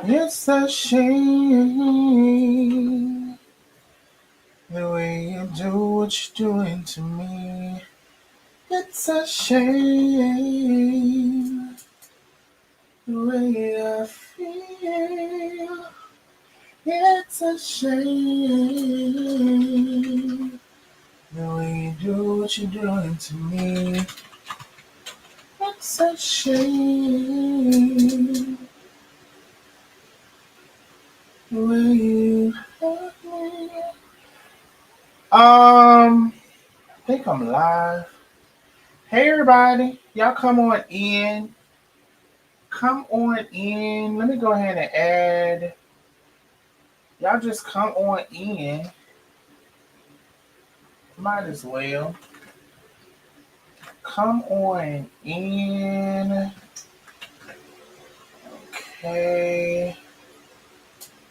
It's a shame the way you do what you're doing to me. It's a shame the way I feel. It's a shame the way you do what you're doing to me. It's a shame the way you hurt me. I think I'm live. Hey everybody, y'all come on in. Come on in. Let me go ahead and add. Y'all just come on in. Might as well. Come on in. Okay.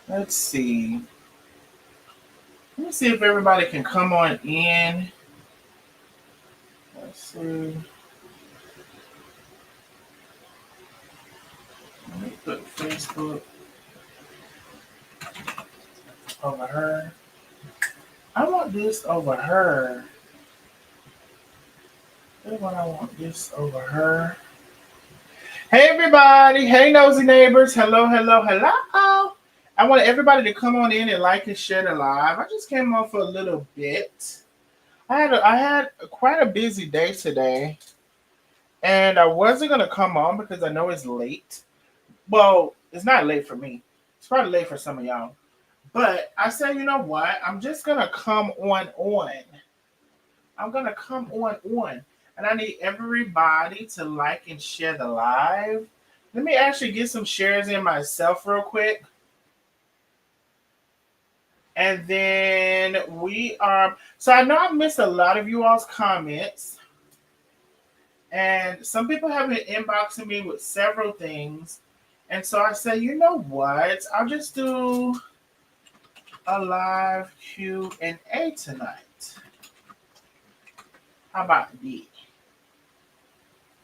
Let's see. Let me see if everybody can come on in. Let's see. Let me put Facebook over her. I want this over her. I want this over her. Hey everybody. Hey nosy neighbors. Hello, hello, hello. I want everybody to come on in and like and share the live. I just came on for a little bit. I had quite a busy day today. And I wasn't gonna come on because I know it's late. Well, it's not late for me. It's probably late for some of y'all. But I said, you know what? I'm just gonna come on. I'm gonna come on. And I need everybody to like and share the live. Let me actually get some shares in myself real quick. And then we are. So I know I missed a lot of you all's comments. And some people have been inboxing me with several things. And so I said, you know what? I'll just do a live Q&A tonight. How about that?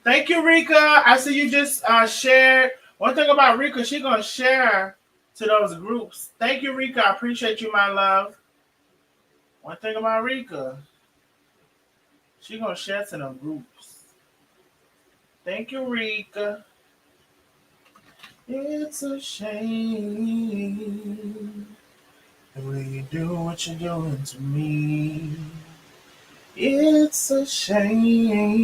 Thank you, Rika. I see you just shared. One thing about Rika, she's going to share to those groups. Thank you, Rika. I appreciate you, my love. One thing about Rika, she's going to share to them groups. Thank you, Rika. It's a shame the way you do what you're doing to me. It's a shame.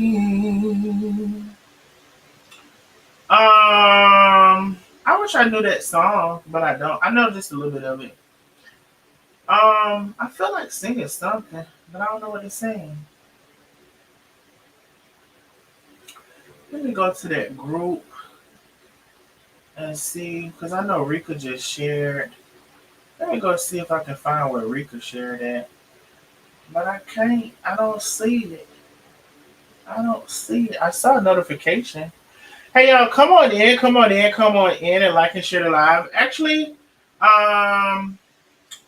I wish I knew that song, but I don't. I know just a little bit of it. I feel like singing something, but I don't know what it's saying. Let me go to that group and see, because I know Rika just shared. Let me go see if I can find where Rika shared at. But I can't. I don't see it. I saw a notification. Hey y'all, come on in, and like and share the live. Actually,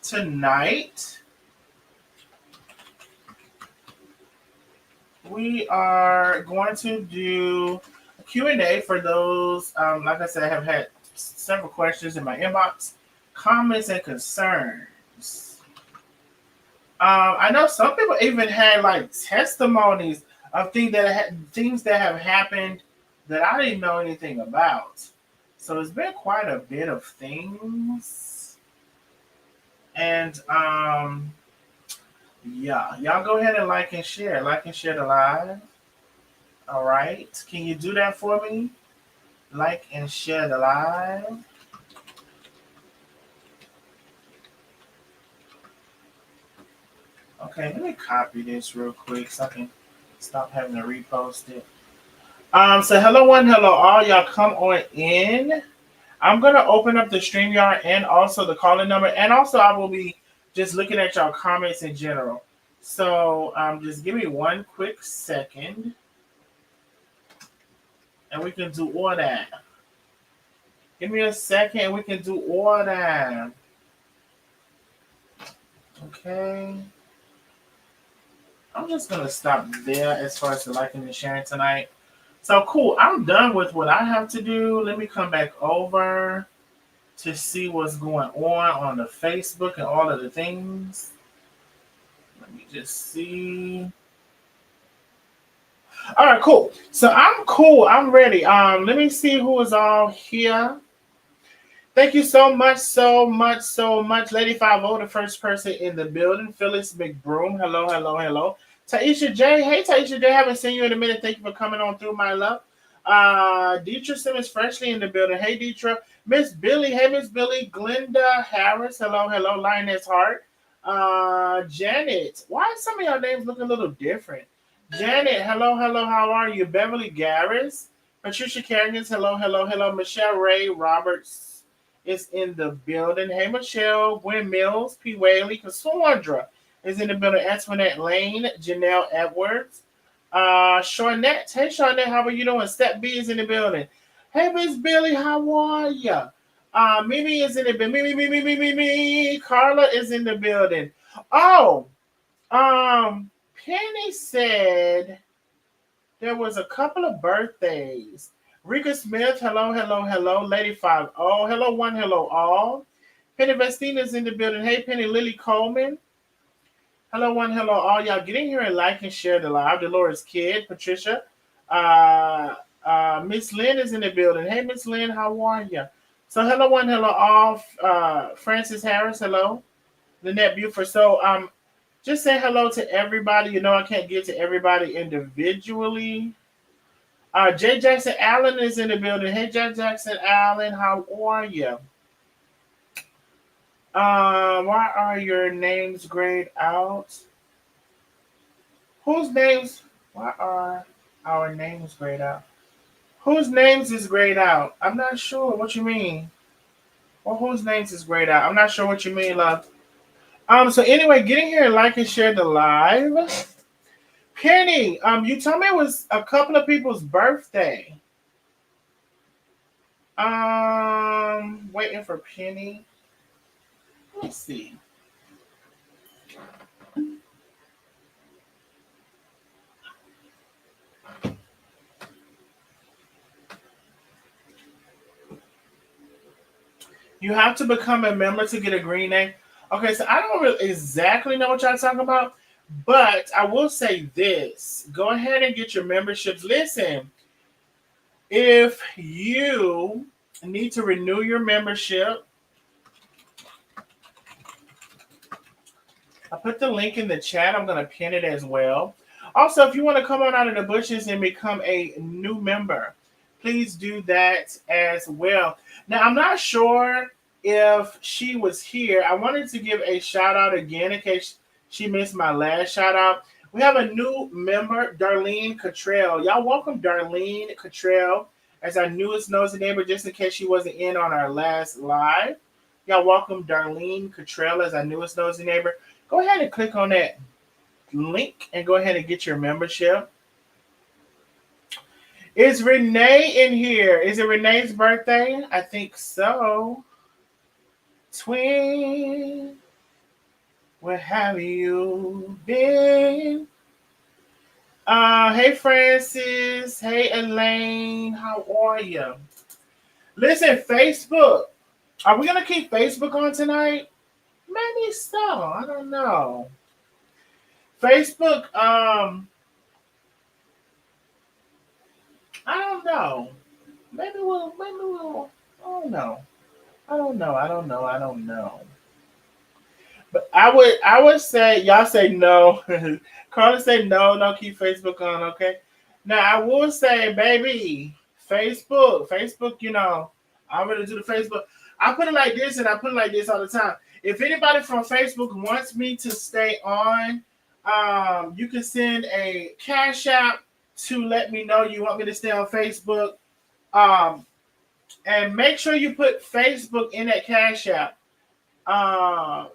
tonight we are going to do a Q&A for those. Like I said, I have had several questions in my inbox, comments, and concerns. I know some people even had like testimonies of things that have happened that I didn't know anything about. So it's been quite a bit of things. And yeah, y'all go ahead and like and share. Like and share the live. All right. Can you do that for me? Like and share the live. Okay, let me copy this real quick so I can stop having to repost it. So hello one, hello all. Y'all come on in. I'm gonna open up the StreamYard and also the calling number, and also I will be just looking at y'all comments in general. So just give me one quick second, and we can do all that. Give me a second, and we can do all that. Okay. I'm just gonna stop there as far as the liking and sharing tonight. So cool. I'm done with what I have to do. Let me come back over. to see what's going on the Facebook and all of the things. Let me just see. All right, cool. So I'm cool. I'm ready. Let me see who is all here. Thank you so much, so much, so much. Lady 5 the first person in the building. Phyllis McBroom. Hello, hello, hello. Taisha J. Hey, Taisha J. Haven't seen you in a minute. Thank you for coming on through, my love. Deetra Simmons freshly in the building. Hey, Deetra. Miss Billy. Hey, Miss Billy. Glenda Harris. Hello, hello. Lioness Hart. Janet. Why is some of your names look a little different? Janet. Hello, hello. How are you? Beverly Garris. Patricia Kerrigan. Hello, hello, hello. Michelle Ray Roberts is in the building. Hey, Michelle, Gwen Mills, P. Whaley, Cassandra is in the building. Antoinette Lane, Janelle Edwards, Shawnette. Hey, Shawnette, how are you doing? Step B is in the building. Hey, Miss Billy, how are ya? Mimi is in the building. Mimi. Carla is in the building. Oh, Penny said there was a couple of birthdays. Rika Smith, hello, hello, hello. Lady 5 hello, one, hello, all. Penny Vestina's in the building. Hey, Penny Lily Coleman. Hello, one, hello, all. Y'all get in here and like and share the live. Dolores Kidd, Patricia. Miss Lynn is in the building. Hey, Miss Lynn, how are you? So, hello, one, hello, all. Francis Harris, hello. Lynette Buford. So, just say hello to everybody. You know, I can't get to everybody individually. J. Jackson Allen is in the building. Hey, J. Jackson Allen, how are you? Why are your names grayed out? Whose names? Why are our names grayed out? Whose names is grayed out? I'm not sure what you mean. Well, whose names is grayed out? I'm not sure what you mean, love. So anyway, get in here and like and share the live. Penny, you told me it was a couple of people's birthday. Waiting for Penny. Let's see. You have to become a member to get a green name. Okay, so I don't really exactly know what y'all talking about, but I will say this. Go ahead and get your memberships. Listen, if you need to renew your membership, I put the link in the chat. I'm going to pin it as well. Also, if you want to come on out of the bushes and become a new member, please do that as well. Now, I'm not sure if she was here. I wanted to give a shout out again in case she missed my last shout out. We have a new member, Darlene Cottrell. Y'all welcome Darlene Cottrell as our newest nosy neighbor, just in case she wasn't in on our last live. Y'all welcome Darlene Cottrell as our newest nosy neighbor. Go ahead and click on that link and go ahead and get your membership. Is Renee in here? Is it Renee's birthday? I think so. Twin, where have you been? Hey Francis. Hey Elaine. How are you? Listen, Facebook. Are we gonna keep Facebook on tonight? Maybe so. I don't know. Facebook, I don't know. Maybe we'll, I don't know. But I would say, y'all say no. Carla say no, don't keep Facebook on, okay? Now, I will say, baby, Facebook, I'm going to do the Facebook. I put it like this, and I put it like this all the time. If anybody from Facebook wants me to stay on, you can send a cash app to let me know you want me to stay on Facebook. And make sure you put Facebook in that cash app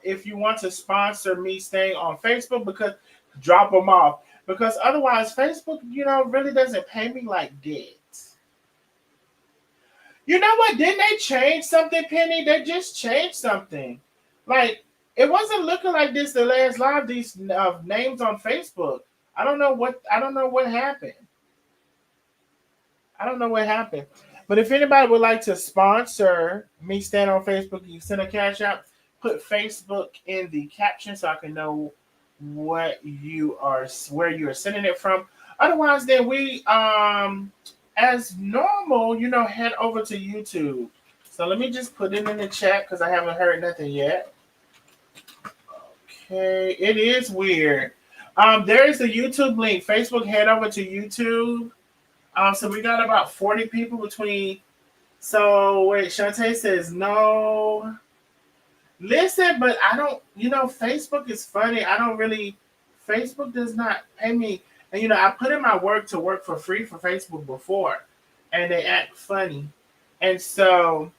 if you want to sponsor me staying on Facebook, because drop them off. Because otherwise, Facebook, really doesn't pay me like that. You know what? Didn't they change something, Penny? They just changed something. Like, it wasn't looking like this the last live, these names on Facebook. I don't know what happened. But if anybody would like to sponsor me stand on Facebook, you can send a cash out. Put Facebook in the caption so I can know where you are sending it from. Otherwise, then we as normal, head over to YouTube. So let me just put it in the chat because I haven't heard nothing yet. Okay, it is weird. There is the YouTube link. Facebook, head over to YouTube. So we got about 40 people between. So wait, Shantae says no. Listen, but I don't. Facebook is funny. I don't really. Facebook does not pay me, and I put in my work to work for free for Facebook before, and they act funny, and so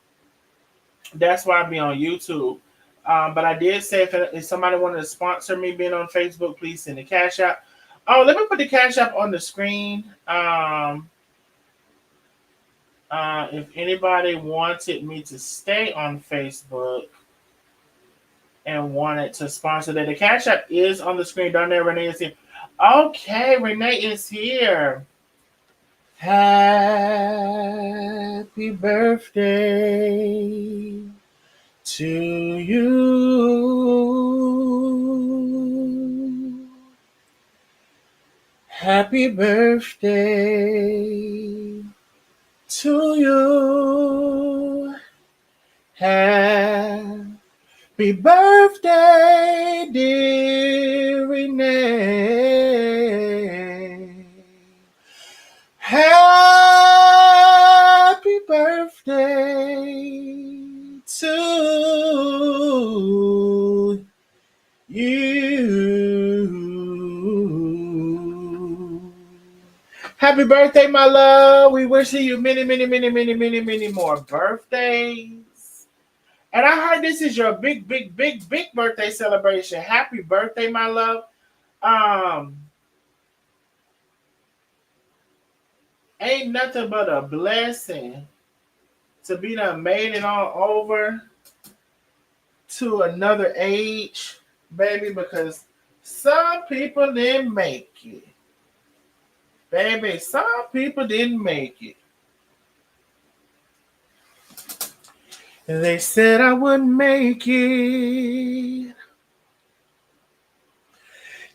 that's why I be on YouTube. But I did say if somebody wanted to sponsor me being on Facebook, please send the cash app. Oh, let me put the cash app on the screen. If anybody wanted me to stay on Facebook and wanted to sponsor that, the cash app is on the screen. Down there, Renee is here. Okay, Renee is here. Happy birthday to you. Happy birthday to you. Happy birthday, dear Renee. Happy birthday to you. Happy birthday, my love. We wishing you many, many, many, many, many, many more birthdays. And I heard this is your big, big, big, big birthday celebration. Happy birthday, my love. Ain't nothing but a blessing to be done made it on over to another age, baby, because some people didn't make it. Baby, some people didn't make it. And they said I wouldn't make it.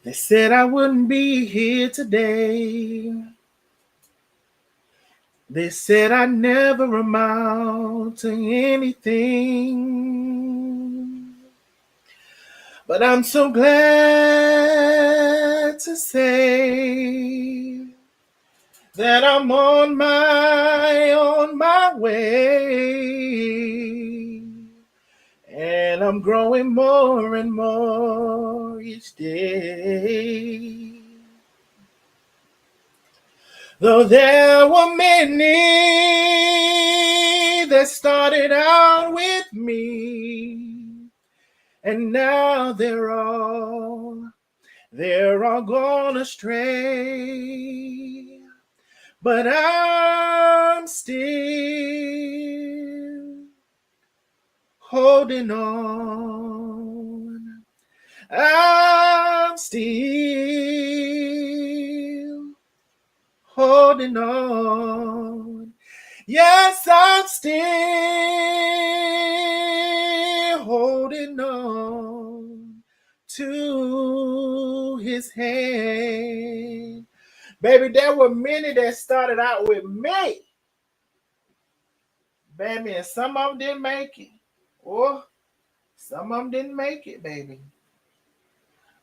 They said I wouldn't be here today. They said I'd never amount to anything. But I'm so glad to say that I'm on my way. And I'm growing more and more each day. Though there were many that started out with me, and now they're all gone astray. But I'm still holding on. I'm still holding on. Yes, I'm still holding on to his hand. Baby, there were many that started out with me. Baby, and some of them didn't make it. Or some of them didn't make it, baby.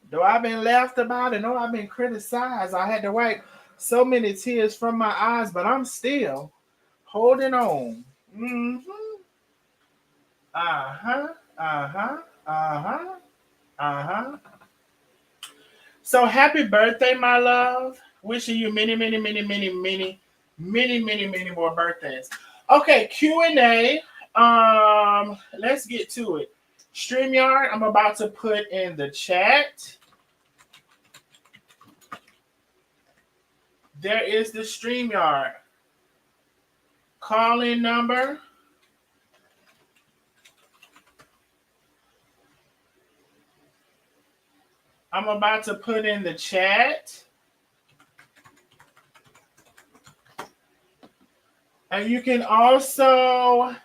Though I've been laughed about and though I've been criticized, I had to wipe so many tears from my eyes, but I'm still holding on. Mm-hmm. Uh-huh. Uh-huh. Uh-huh. Uh-huh. So happy birthday, my love. Wishing you many, many, many, many, many, many, many, many more birthdays. Okay, Q&A. Let's get to it. StreamYard, I'm about to put in the chat. There is the StreamYard call-in number. I'm about to put in the chat. And you can also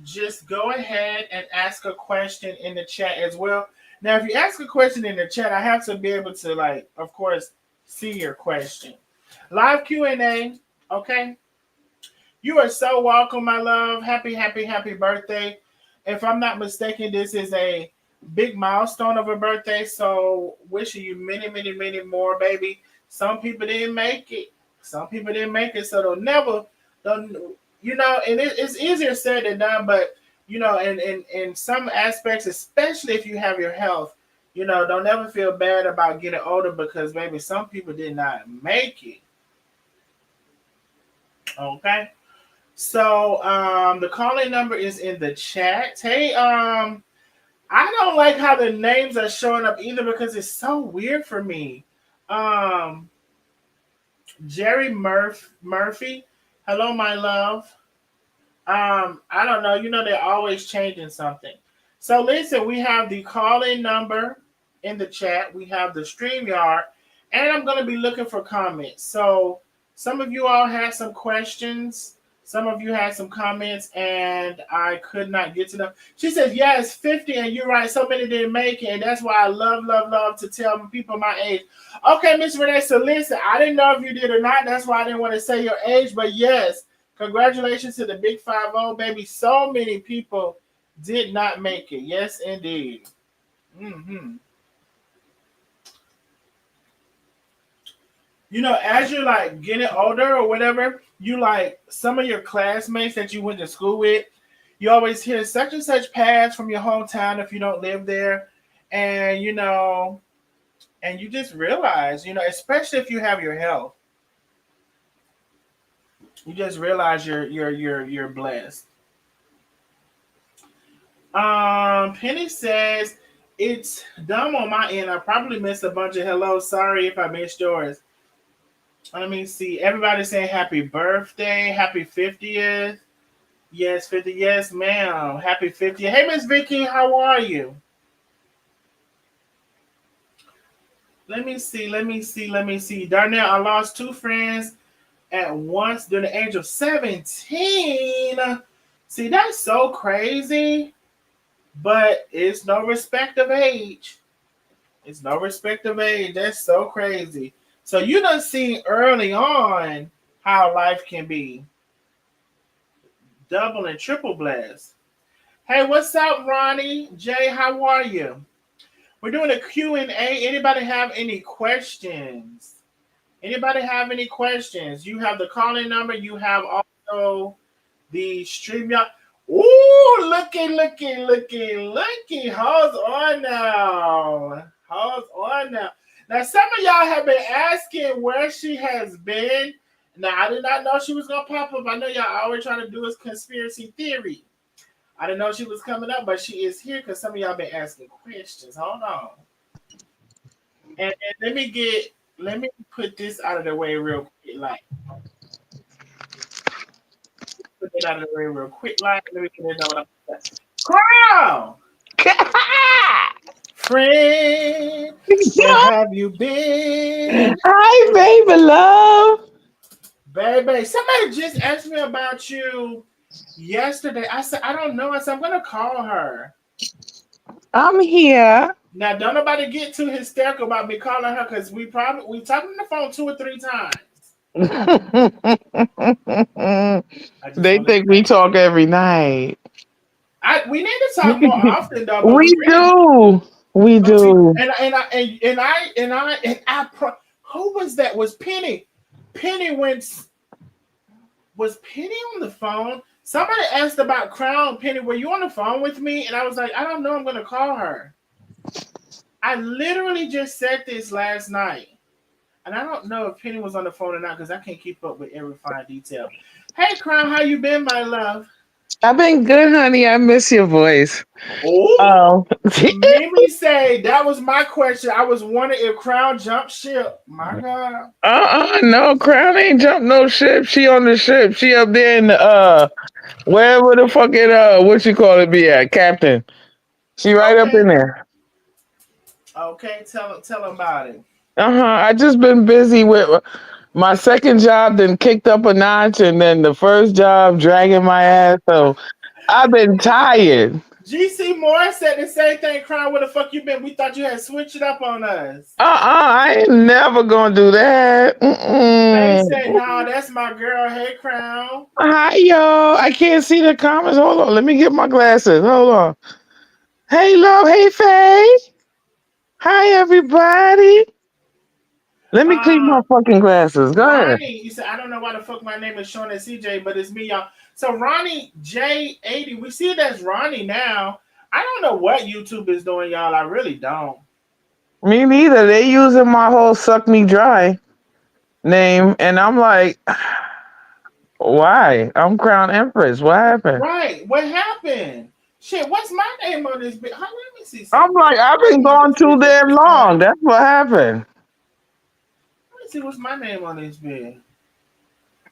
just go ahead and ask a question in the chat as well. Now, if you ask a question in the chat, I have to be able to, like, of course, see your question. Live Q&A, okay? You are so welcome, my love. Happy, happy, happy birthday. If I'm not mistaken, this is a big milestone of a birthday. So wishing you many, many, many more, baby. Some people didn't make it. Some people didn't make it, so don't and it's easier said than done, but in some aspects, especially if you have your health, don't ever feel bad about getting older because maybe some people did not make it. Okay. So the calling number is in the chat. Hey, I don't like how the names are showing up either because it's so weird for me. Um, Jerry Murphy. Hello, my love. I don't know. They're always changing something. So listen, we have the call-in number in the chat. We have the StreamYard, and I'm gonna be looking for comments. So some of you all had some questions. Some of you had some comments, and I could not get to them. She says, "Yeah, it's 50, and you're right. So many didn't make it, and that's why I love, love, love to tell people my age." Okay, Miss Renee. So listen, I didn't know if you did or not. That's why I didn't want to say your age, but yes. Congratulations to the Big 5-0, baby. So many people did not make it. Yes, indeed. hmm as you're like getting older or whatever, you like some of your classmates that you went to school with, you always hear such and such paths from your hometown if you don't live there. And, and you just realize, especially if you have your health, you just realize you're blessed. Penny says it's dumb on my end. I probably missed a bunch of hellos. Sorry if I missed yours. Let me see. Everybody saying happy birthday, happy 50th. Yes, 50. Yes, ma'am. Happy 50th. Hey, Miss Vicky, how are you? Let me see. Let me see. Let me see. Darnell, I lost two friends at once during the age of 17. See, that's so crazy. But it's no respect of age. It's no respect of age. That's so crazy. So you done seen early on how life can be double and triple blessed. Hey, what's up, Ronnie? Jay, how are you? We're doing a Q&A. Anybody have any questions? Anybody have any questions? You have the calling number. You have also the stream. Ooh, looky, looky, looky, looky. How's on now? How's on now? Now, some of y'all have been asking where she has been. Now, I did not know she was going to pop up. I know y'all always trying to do this conspiracy theory. I didn't know she was coming up, but she is here because some of y'all been asking questions. Hold on. And let me put this out of the way real quick. Like, put it out of the way real quick. Like, let me get it on. Crown! Friend, where have you been? Hi, baby love. Baby, somebody just asked me about you yesterday. I said, I don't know. I said, I'm going to call her. I'm here. Now, don't nobody get too hysterical about me calling her because we talked on the phone 2 or 3 times. I just They want to think we say. talk every night. We need to talk more often though, but we We really do. We but we do. who was that? Was Penny? Penny went was Penny on the phone? Somebody asked about Crown. Penny, were you on the phone with me? And I was like, I don't know. I'm gonna call her. I literally just said this last night, and I don't know if Penny was on the phone or not because I can't keep up with every fine detail. Hey, Crown, how you been, my love? I've been good, honey. I miss your voice. Oh, Oh. Mimi say that was my question. I was wondering if Crown jumped ship. My God. No, Crown ain't jumped no ship. She on the ship. She up there in the wherever the fucking what you call it be at, Captain. She right up Okay. in there. Okay. Tell him about it. I just been busy with. my second job then kicked up a notch, and then the first job dragging my ass. So I've been tired. GC Moore said the same thing, crying, where the fuck you been? We thought you had switched it up on us. I ain't never gonna do that. They Mm-mm. said, nah, that's my girl. Hey, Crown. Hi, y'all. I can't see the comments. Hold on. Let me get my glasses. Hold on. Hey, love. Hey, Faye. Hi, everybody. Let me clean my Um, fucking glasses. Go ahead. Ronnie, you said, I don't know why the fuck my name is showing as CJ, but it's me, y'all. So Ronnie J80, we see it as Ronnie now. I don't know what YouTube is doing, y'all. I really don't. Me neither. They using my whole suck me dry name, and I'm like, why? I'm Crown Empress. What happened? Right. What happened? Shit, what's my name on this bitch? Let me see I'm something. like, I've Let been me get gone this too bitch at damn this long. time. That's what happened. Let me see what's my name on this bitch.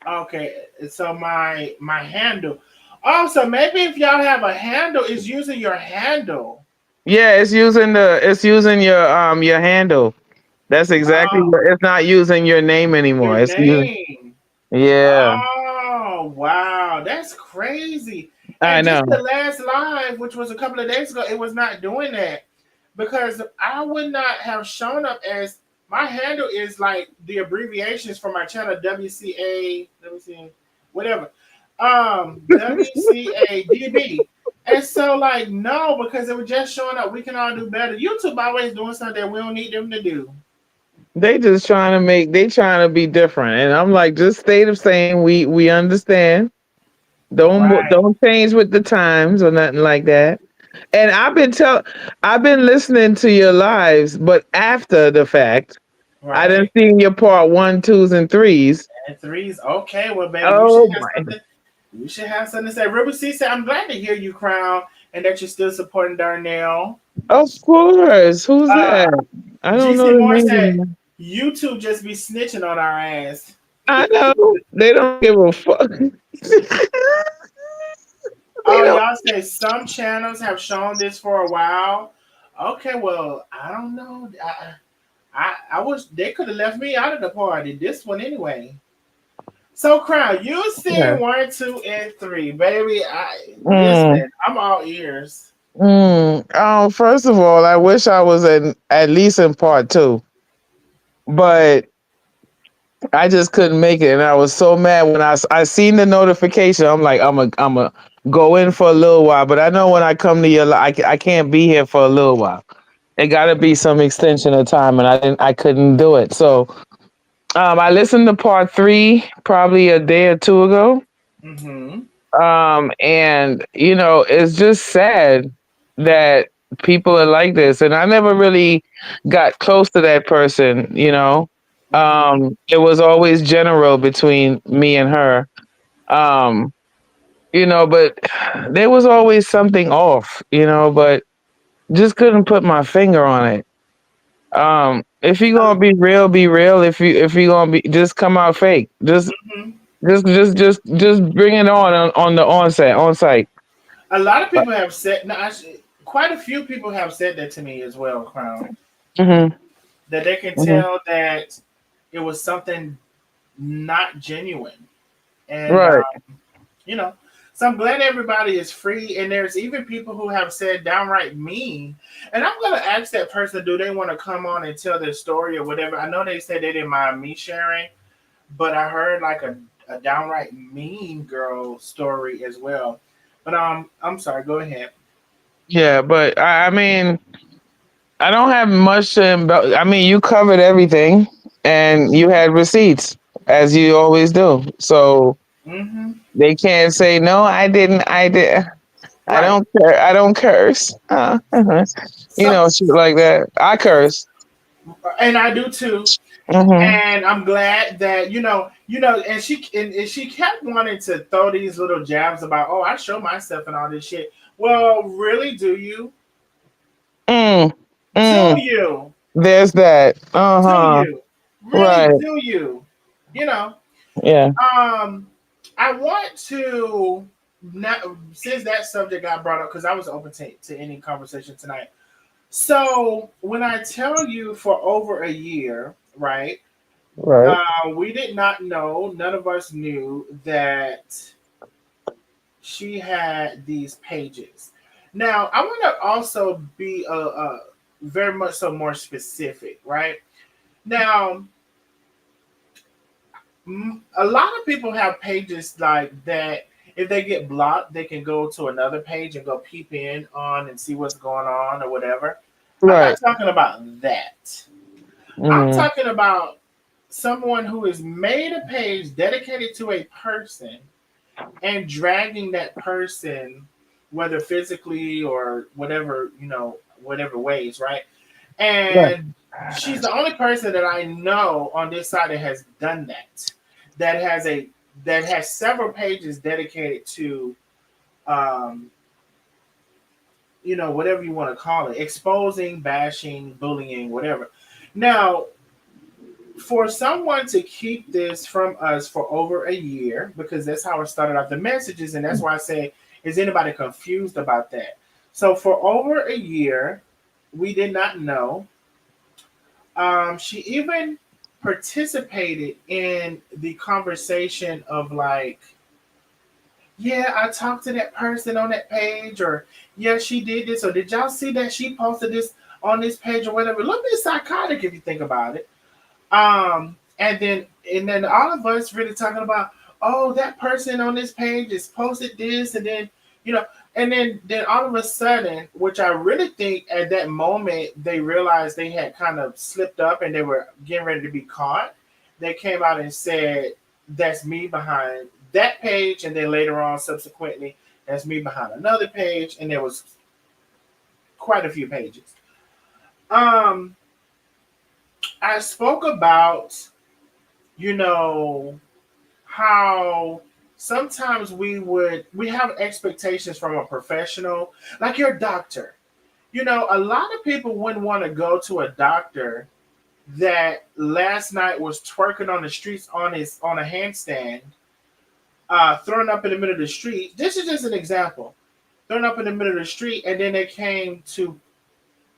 Okay, so my handle. Oh, so maybe if y'all have a handle, it's using your handle. Yeah, it's using your handle. That's exactly Oh, what it's not using your name your anymore. It's using name. yeah, Oh, wow. That's crazy. I And just the know. last live, which was a couple of days ago, it was not doing that because I would not have shown up as my handle is like the abbreviations for my channel WCA, WCA, whatever. WCADB. And so, like, no, because it was just showing up. We can all do better. YouTube always doing something that we don't need them to do. They just trying to they trying to be different. And I'm like, just stay the same. We understand. Right, Don't change with the times or nothing like that. And I've been listening to your lives, but after the fact, I didn't right. see your part one, twos, and threes. And threes. Okay, well, baby, you should Oh have my. something. You should have something to say. River C said, I'm glad to hear you, Crown, and that you're still supporting Darnell. Of course. Who's Uh, that? I don't know GC the Moore said, name. YouTube just be snitching on our ass. I know. They don't give a fuck. They Oh, don't. y'all say some channels have shown this for a while. Okay, well, I don't know. I wish they could have left me out of the party. This one anyway. So, Crown, you Yeah. seen one, two, and three, baby. I Mm, listen. I'm all ears. Oh, first of all, I wish I was at least in part two, but I just couldn't make it, and I was so mad when I seen the notification. I'm like, I'm a go in for a little while, but I know when I come to I can't be here for a little while. It got to be some extension of time, and I couldn't do it. So, I listened to part three probably a day or two ago. Mm-hmm. And it's just sad that people are like this. And I never really got close to that person. Mm-hmm. It was always general between me and her. Um, but there was always something off, but just couldn't put my finger on it. If you gonna be real, be real. If you gonna be just come out fake. Mm-hmm. Just bring it on the on site. A lot of people have said, no, actually, quite a few people have said that to me as well, Crown. Hmm. That they can Hmm. tell that it was something not genuine. And, Right. you know, so I'm glad everybody is free. And there's even people who have said downright mean. And I'm going to ask that person, do they want to come on and tell their story or whatever? I know they said they didn't mind me sharing, but I heard like a downright mean girl story as well. But I'm sorry, go ahead. Yeah, but I mean, I don't have much to I mean, you covered everything, and you had receipts as you always do. So Mm-hmm. they can't say no. I didn't. I did. I Right. don't care. I don't curse. So, Shit like that. I curse. and I do too. Hmm. And I'm glad that and she kept wanting to throw these little jabs about, oh, I show myself and all this shit. Well, really, do you? Mm. Do Mm. you? There's that. Uh Do huh. you? Really, Right. do you? You know. Yeah. Um, I want to not since that subject got brought up because I was open to any conversation tonight. So when I tell you for over a year, right? Right. We did not know, none of us knew that she had these pages. Now, I want to also be very much so more specific, right? Now, a lot of people have pages like that. If they get blocked, they can go to another page and go peep in on and see what's going on or whatever. I'm not Right. talking about that. I'm Mm-hmm. talking about someone who has made a page dedicated to a person and dragging that person, whether physically or whatever, whatever ways, right? Right. And she's the only person that I know on this side that has done that. That has a that has several pages dedicated to um, whatever you want to call it, exposing, bashing, bullying, whatever. Now, for someone to keep this from us for over a year, because that's how it started out the messages, and that's why I say, is anybody confused about that? So for over a year, we did not know. She even participated in the conversation of like, yeah, I talked to that person on that page, or yeah, she did this, or did y'all see that she posted this on this page or whatever? A little bit psychotic if you think about it. And then all of us really talking about, oh, that person on this page has posted this, and then you know, and then all of a sudden, which I really think at that moment they realized they had kind of slipped up and they were getting ready to be caught. They came out and said, "That's me behind that page," and then later on, subsequently, "That's me behind another page," and there was quite a few pages. Um, I spoke about you know how sometimes we have expectations from a professional like your doctor. A lot of people wouldn't want to go to a doctor that last night was twerking on the streets on a handstand, thrown up in the middle of the street. This is just an example. Thrown up in the middle of the street, and then they came to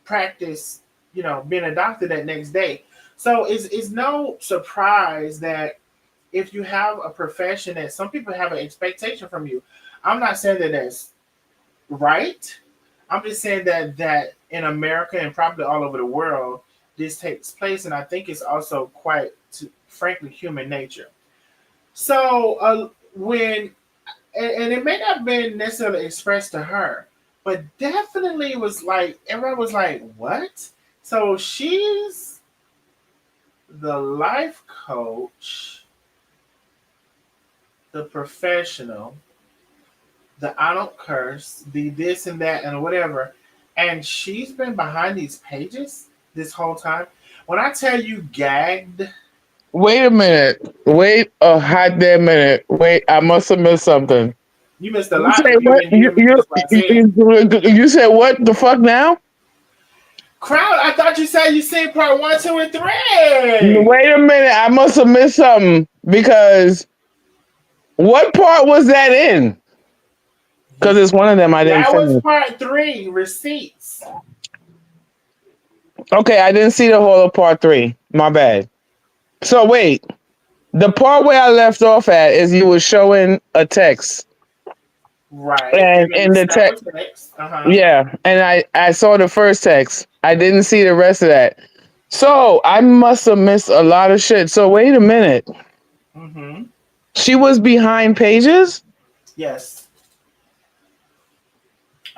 practice, being a doctor that next day. So it's no surprise that if you have a profession that some people have an expectation from you. I'm not saying that that's right. I'm just saying that in America and probably all over the world, this takes place, and I think it's also quite, frankly, human nature. So when and it may not have been necessarily expressed to her, but definitely it was like everyone was like, "What?" So she's the life coach, the professional, the I don't curse, the this and that and whatever. And she's been behind these pages this whole time. When I tell you gagged, Wait a minute. Wait a hot damn minute. Wait, I must have missed something. you missed a You lot say if you what? didn't hear me just what I said. You said what the fuck now? Crowd, I thought you said you seen part one, two, and three. Wait a minute. I must have missed something because what part was that in? Because it's one of them I didn't That was finish. part three, receipts. Okay, I didn't see the whole of part three. My bad. So wait, the part where I left off at is you were showing a text, Right. and And then in the the snap was text, next. Uh-huh. yeah, and I saw the first text. I didn't see the rest of that. So I must have missed a lot of shit. So wait a minute. Mm-hmm. She was behind pages? Yes.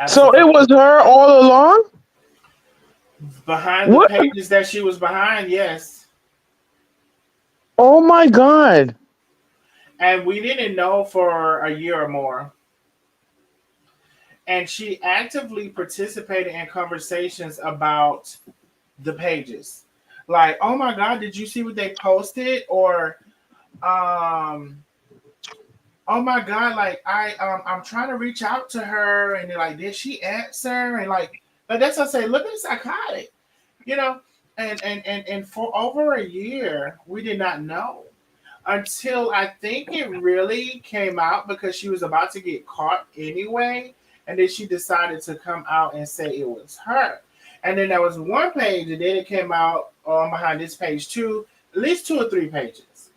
So it was Absolutely. her all along? Behind the What? pages that she was behind, yes. Oh my god. And we didn't know for a year or more. And she actively participated in conversations about the pages. Like, oh my God, did you see what they posted? Or um oh my God, like I'm trying to reach out to her, and they're like, did she answer? And like that's what I say, look at psychotic, you know? And for over a year, we did not know until I think it really came out because she was about to get caught anyway, and then she decided to come out and say it was her. And then there was one page, and then it came out behind this page too. at least 2 or 3 pages.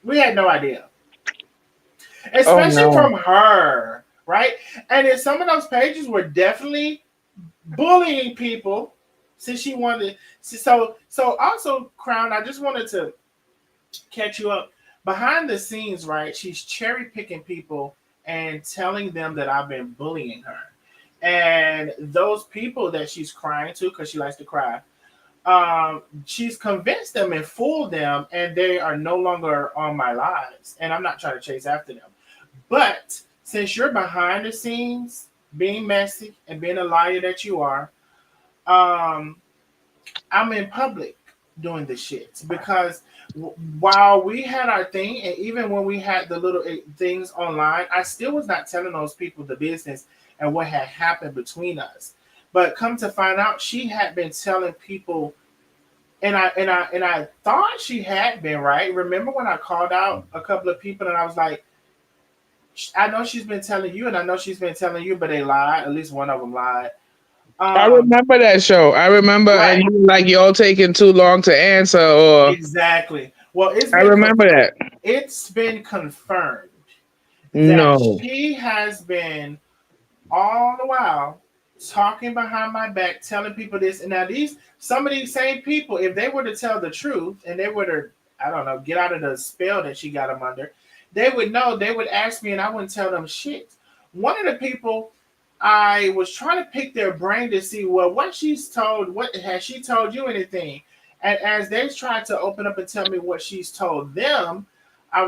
We had no idea, Oh especially no. from her, right? And then some of those pages were definitely bullying people since she wanted. So also, Crown. I just wanted to catch you up. Behind the scenes, right? She's cherry picking people and telling them that I've been bullying her. And those people that she's crying to, because she likes to cry, she's convinced them and fooled them, and they are no longer on my lives. And I'm not trying to chase after them. But since you're behind the scenes, being messy and being a liar that you are, um, I'm in public doing the shit because while we had our thing, and even when we had the little things online, I still was not telling those people the business and what had happened between us. But come to find out, she had been telling people, and I thought she had been right. Remember when I called out a couple of people and I was like, I know she's been telling you, and I know she's been telling you, but they lied. At least one of them lied. I Um, remember that show. I remember, and right. you were like y'all taking too long to answer, or Exactly. Well, I remember that. it's been confirmed that No. she has been all the while talking behind my back, telling people this. And now these some of these same people, if they were to tell the truth and they were to, I don't know, get out of the spell that she got them under, they would know. They would ask me, and I wouldn't tell them shit. One of the people, I was trying to pick their brain to see, well, what she's told. What has she told you anything? And as they tried to open up and tell me what she's told them, I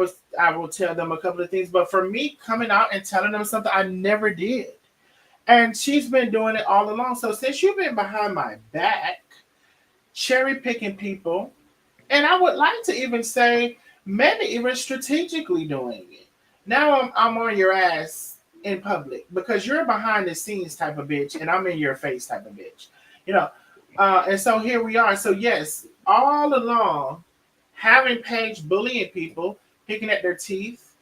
will tell them a couple of things. But for me coming out and telling them something, I never did. And she's been doing it all along. So since you've been behind my back, cherry picking people, and I would like to even say maybe even strategically doing it. Now I'm on your ass in public because you're a behind the scenes type of bitch, and I'm in your face type of bitch. You know, and so here we are. So yes, all along, having Paige bullying people, picking at their teeth,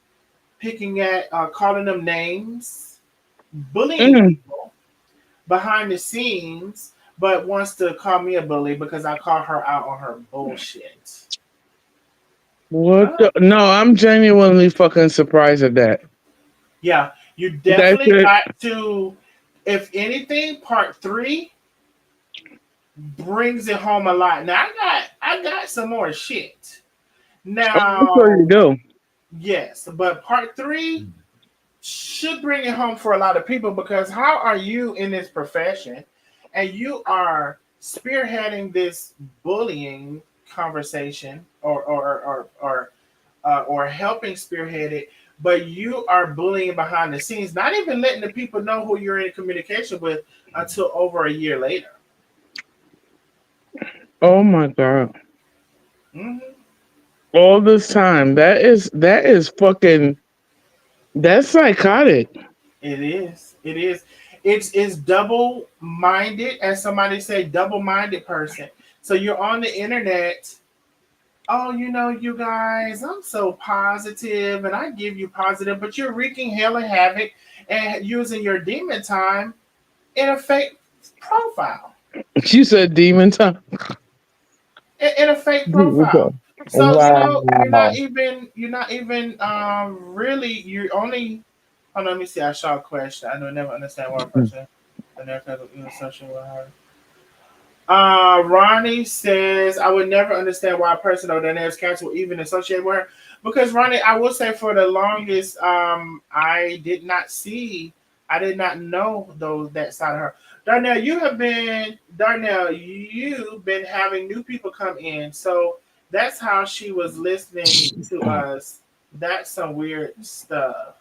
picking at calling them names, bullying Mm. people behind the scenes, but wants to call me a bully because I call her out on her bullshit. What Uh, the? No, I'm genuinely fucking surprised at that. yeah, you That's definitely it. got to, if anything, part 3 brings it home a lot. Now I got some more shit. Oh, I'm sure you Now, do. yes, but part 3 should bring it home for a lot of people because how are you in this profession and you are spearheading this bullying conversation or helping spearhead it, but you are bullying behind the scenes, not even letting the people know who you're in communication with until over a year later. Oh my god. Hmm. All this time. That is fucking that's psychotic. It is. It is. It's double minded, as somebody say, double minded person. So you're on the internet. Oh, you guys, I'm so positive and I give you positive, but you're wreaking hell and havoc and using your demon time in a fake profile. You said demon time. In a fake Demon profile. time. So, Wow. you're not even really, you only, oh, let me see, I saw a question. I don't never understand why a person, the never associated with her. Ronnie says, I would never understand why a person of Daenerys character would even associate with her. Because Ronnie, I will say for the longest, I did not know those that side of her. Darnell, you've been having new people come in. So that's how she was listening to us. That's some weird stuff.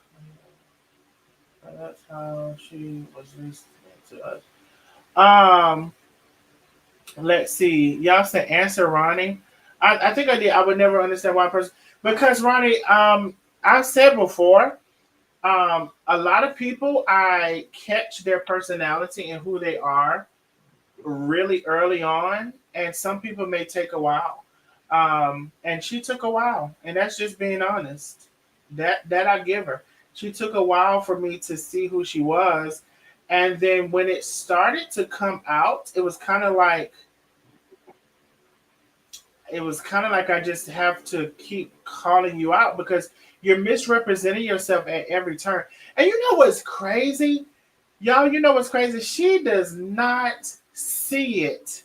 That's how she was listening to us. Um, Let's see. Y'all said answer Ronnie. I think I did. I would never understand why a person because Ronnie, I've said before, a lot of people I catch their personality and who they are really early on, and some people may take a while. And she took a while, and that's just being honest. That I give her. She took a while for me to see who she was, and then when it started to come out, it was kind of like it was kind of like I just have to keep calling you out because you're misrepresenting yourself at every turn. And you know what's crazy? Y'all, you know what's crazy? She does not see it.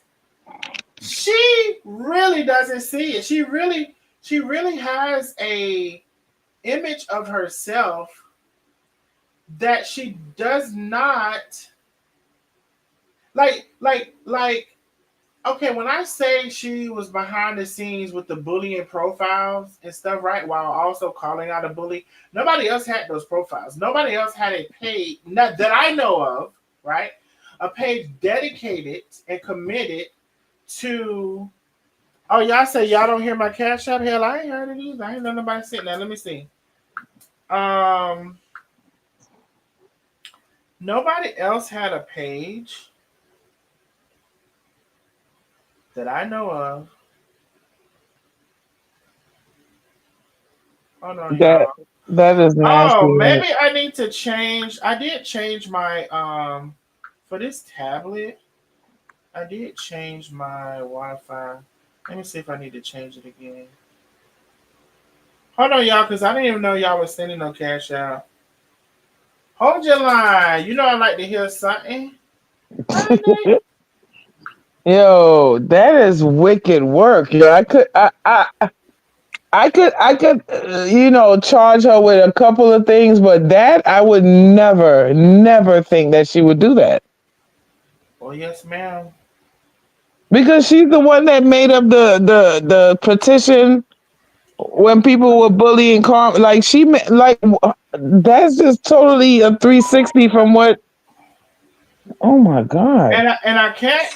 She really doesn't see it. She really has a image of herself that she does not like okay, when I say she was behind the scenes with the bullying profiles and stuff, right, while also calling out a bully, nobody else had those profiles. Nobody else had a page not, that I know of, right? A page dedicated and committed to. Oh, y'all say y'all don't hear my cash app? Hell, I ain't heard it either. I ain't know nobody sitting there. Let me see. Um, Nobody else had a page that I know of. Hold on, That y'all. that is nasty. Oh, Right? maybe I need to change. I did change my for this tablet. I did change my Wi-Fi. Let me see if I need to change it again. Hold on, y'all, because I didn't even know y'all was sending no cash out. Hold your line. You know I like to hear something, honey. Yo, that is wicked work. Yo, I could, charge her with a couple of things, but that I would never, never think that she would do that Oh yes, ma'am. because she's the one that made up the petition when people were bullying Carm. Like that's just totally a 360 from what. Oh my god. And I can't.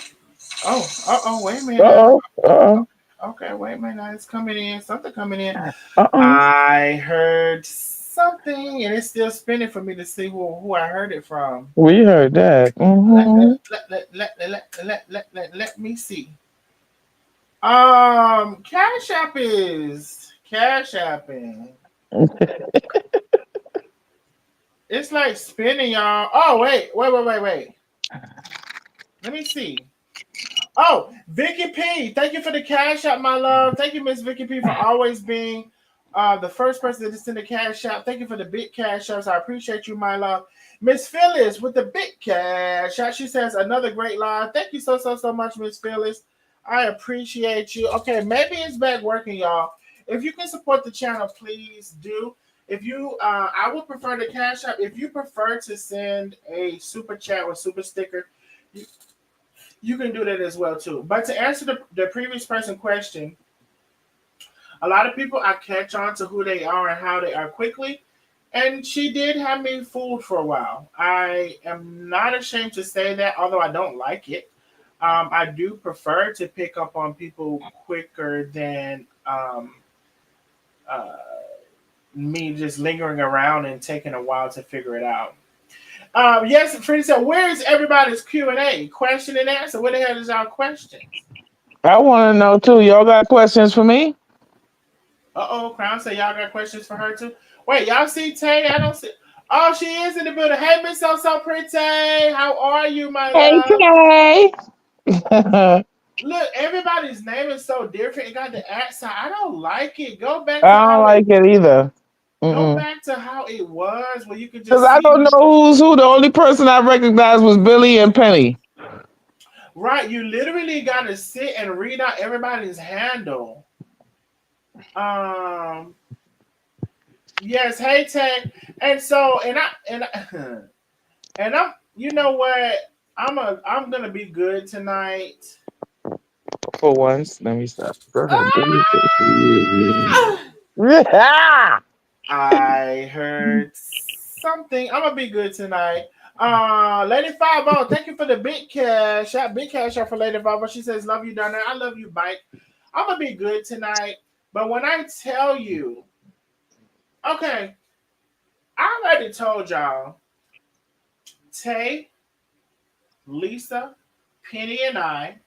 Oh, wait a Uh minute. oh. Uh oh. Okay, wait a minute. It's coming in. Something coming in. Uh oh. I heard something, and it's still spinning for me to see who I heard it from. We heard that. Let Hmm. let me see. Cash apping. It's like spinning, y'all. Oh wait. Let me see. Oh, Vicky P, thank you for the cash app, my love. Thank you, Miss Vicky P, for always being the first person to send the cash app. Thank you for the big cash apps. I appreciate you, my love. Miss Phyllis with the big cash app. She says another great live. Thank you so much, Miss Phyllis. I appreciate you. Okay, maybe it's back working, y'all. If you can support the channel, please do. If you, I would prefer the cash app. If you prefer to send a super chat or super sticker, you can do that as well too. But to answer the previous person question, a lot of people I catch on to who they are and how they are quickly. And she did have me fooled for a while. I am not ashamed to say that, although I don't like it. I do prefer to pick up on people quicker than uh, me just lingering around and taking a while to figure it out. Yes, Freddie said, where is everybody's Q&A? Question and answer. Where the hell is our questions? I want to know too. Y'all got questions for me? Uh-oh, Crown said y'all got questions for her too. Wait, y'all see Tay? I don't see. Oh, she is in the building. Hey, Miss So Pretty. How are you, my Hey, love? Tay. Look, everybody's name is so different. It got the accent. I don't like it. Go back to I don't how it. like it either. Go Mm-mm. back to how it was, where you could Cause just I see don't me. know who's who. The only person I recognized was Billy and Penny. Right, you literally got to sit and read out everybody's handle. Um. Yes. Hey, Tay. And so, and I'm. You know what? I'm gonna be good tonight. For once, let me stop. Go ahead. Ah! Yeah. I heard something. I'm gonna be good tonight. Lady Five O, thank you for the big cash. Big cash out for Lady Five O. She says, "Love you down there. I love you, Mike. I'm gonna be good tonight." But when I tell you, okay, I already told y'all, Tay, Lisa, Penny, and I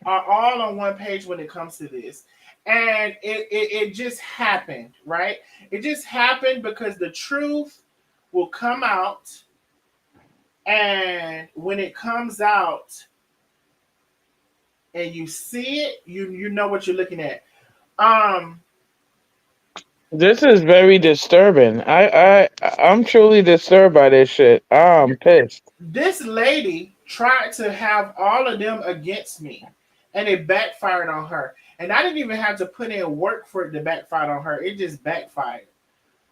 are all on one page when it comes to this. And it just happened, right? It just happened because the truth will come out. And when it comes out, and you see it, you know what you're looking at. Um, This is very disturbing. I'm truly disturbed by this shit. I'm pissed. this lady tried to have all of them against me, and it backfired on her. And I didn't even have to put in work for it to backfire on her. It just backfired.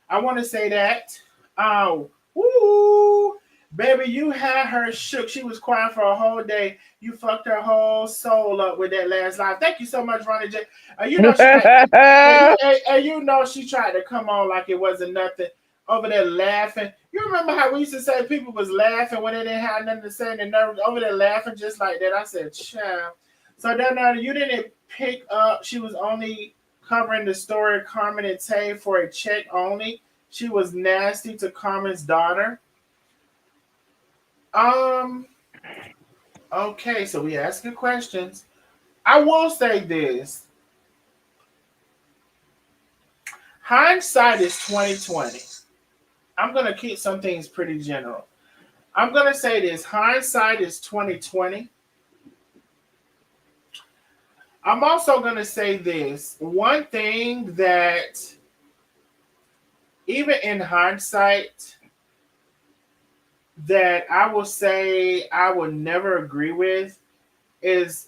I want to say that. Oh, woo, baby, you had her shook. She was crying for a whole day. You fucked her whole soul up with that last line. Thank you so much, Ronnie J. You know she and you know she tried to come on like it wasn't nothing over there laughing. You remember how we used to say people was laughing when they didn't have nothing to say and they over there laughing just like that. I said, child. So then you didn't pick up. She was only covering the story of Carmen and Tay for a check only. She was nasty to Carmen's daughter. Um. Okay, so we asking questions. I will say this: hindsight is 2020. I'm gonna keep some things pretty general. I'm gonna say this: hindsight is 2020. I'm also gonna say this: one thing that even in hindsight that I will say I would never agree with is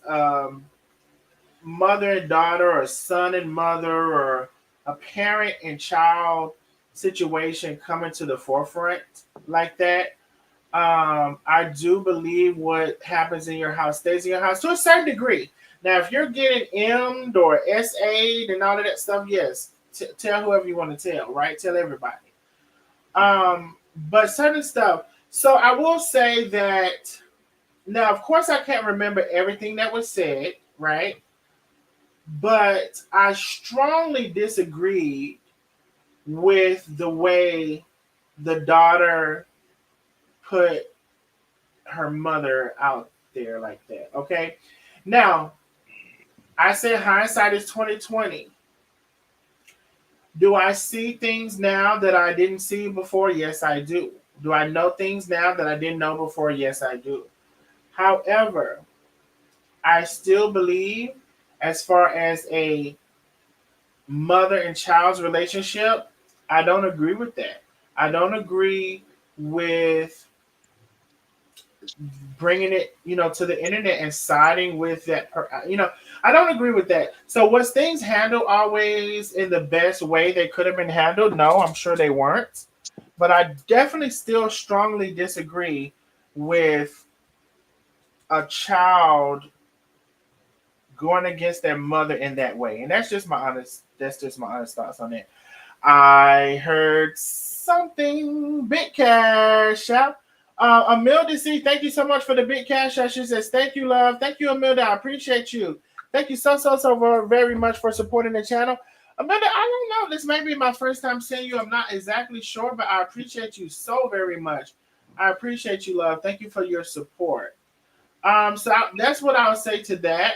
mother and daughter or son and mother or a parent and child situation coming to the forefront like that. I do believe what happens in your house stays in your house to a certain degree. Now, if you're getting M'd or SA'd and all of that stuff, yes, tell whoever you want to tell, right? Tell everybody. But certain stuff. So I will say that now, of course, I can't remember everything that was said, right? But I strongly disagreed with the way the daughter put her mother out there like that. Okay. Now, I said hindsight is 2020. Do I see things now that I didn't see before? Yes, I do. Do I know things now that I didn't know before? Yes, I do. However, I still believe, as far as a mother and child's relationship, I don't agree with that. I don't agree with bringing it, to the internet and siding with that. I don't agree with that. So was things handled always in the best way they could have been handled? No, I'm sure they weren't. But I definitely still strongly disagree with a child going against their mother in that way. And that's just my honest thoughts on it. I heard something. Big cash out. Amilda C, thank you so much for the big cash out. She says, thank you, love. Thank you, Amilda. I appreciate you. Thank you so very much for supporting the channel. Amilda, I don't know. This may be my first time seeing you. I'm not exactly sure, but I appreciate you so very much. I appreciate you, love. Thank you for your support. That's what I'll say to that.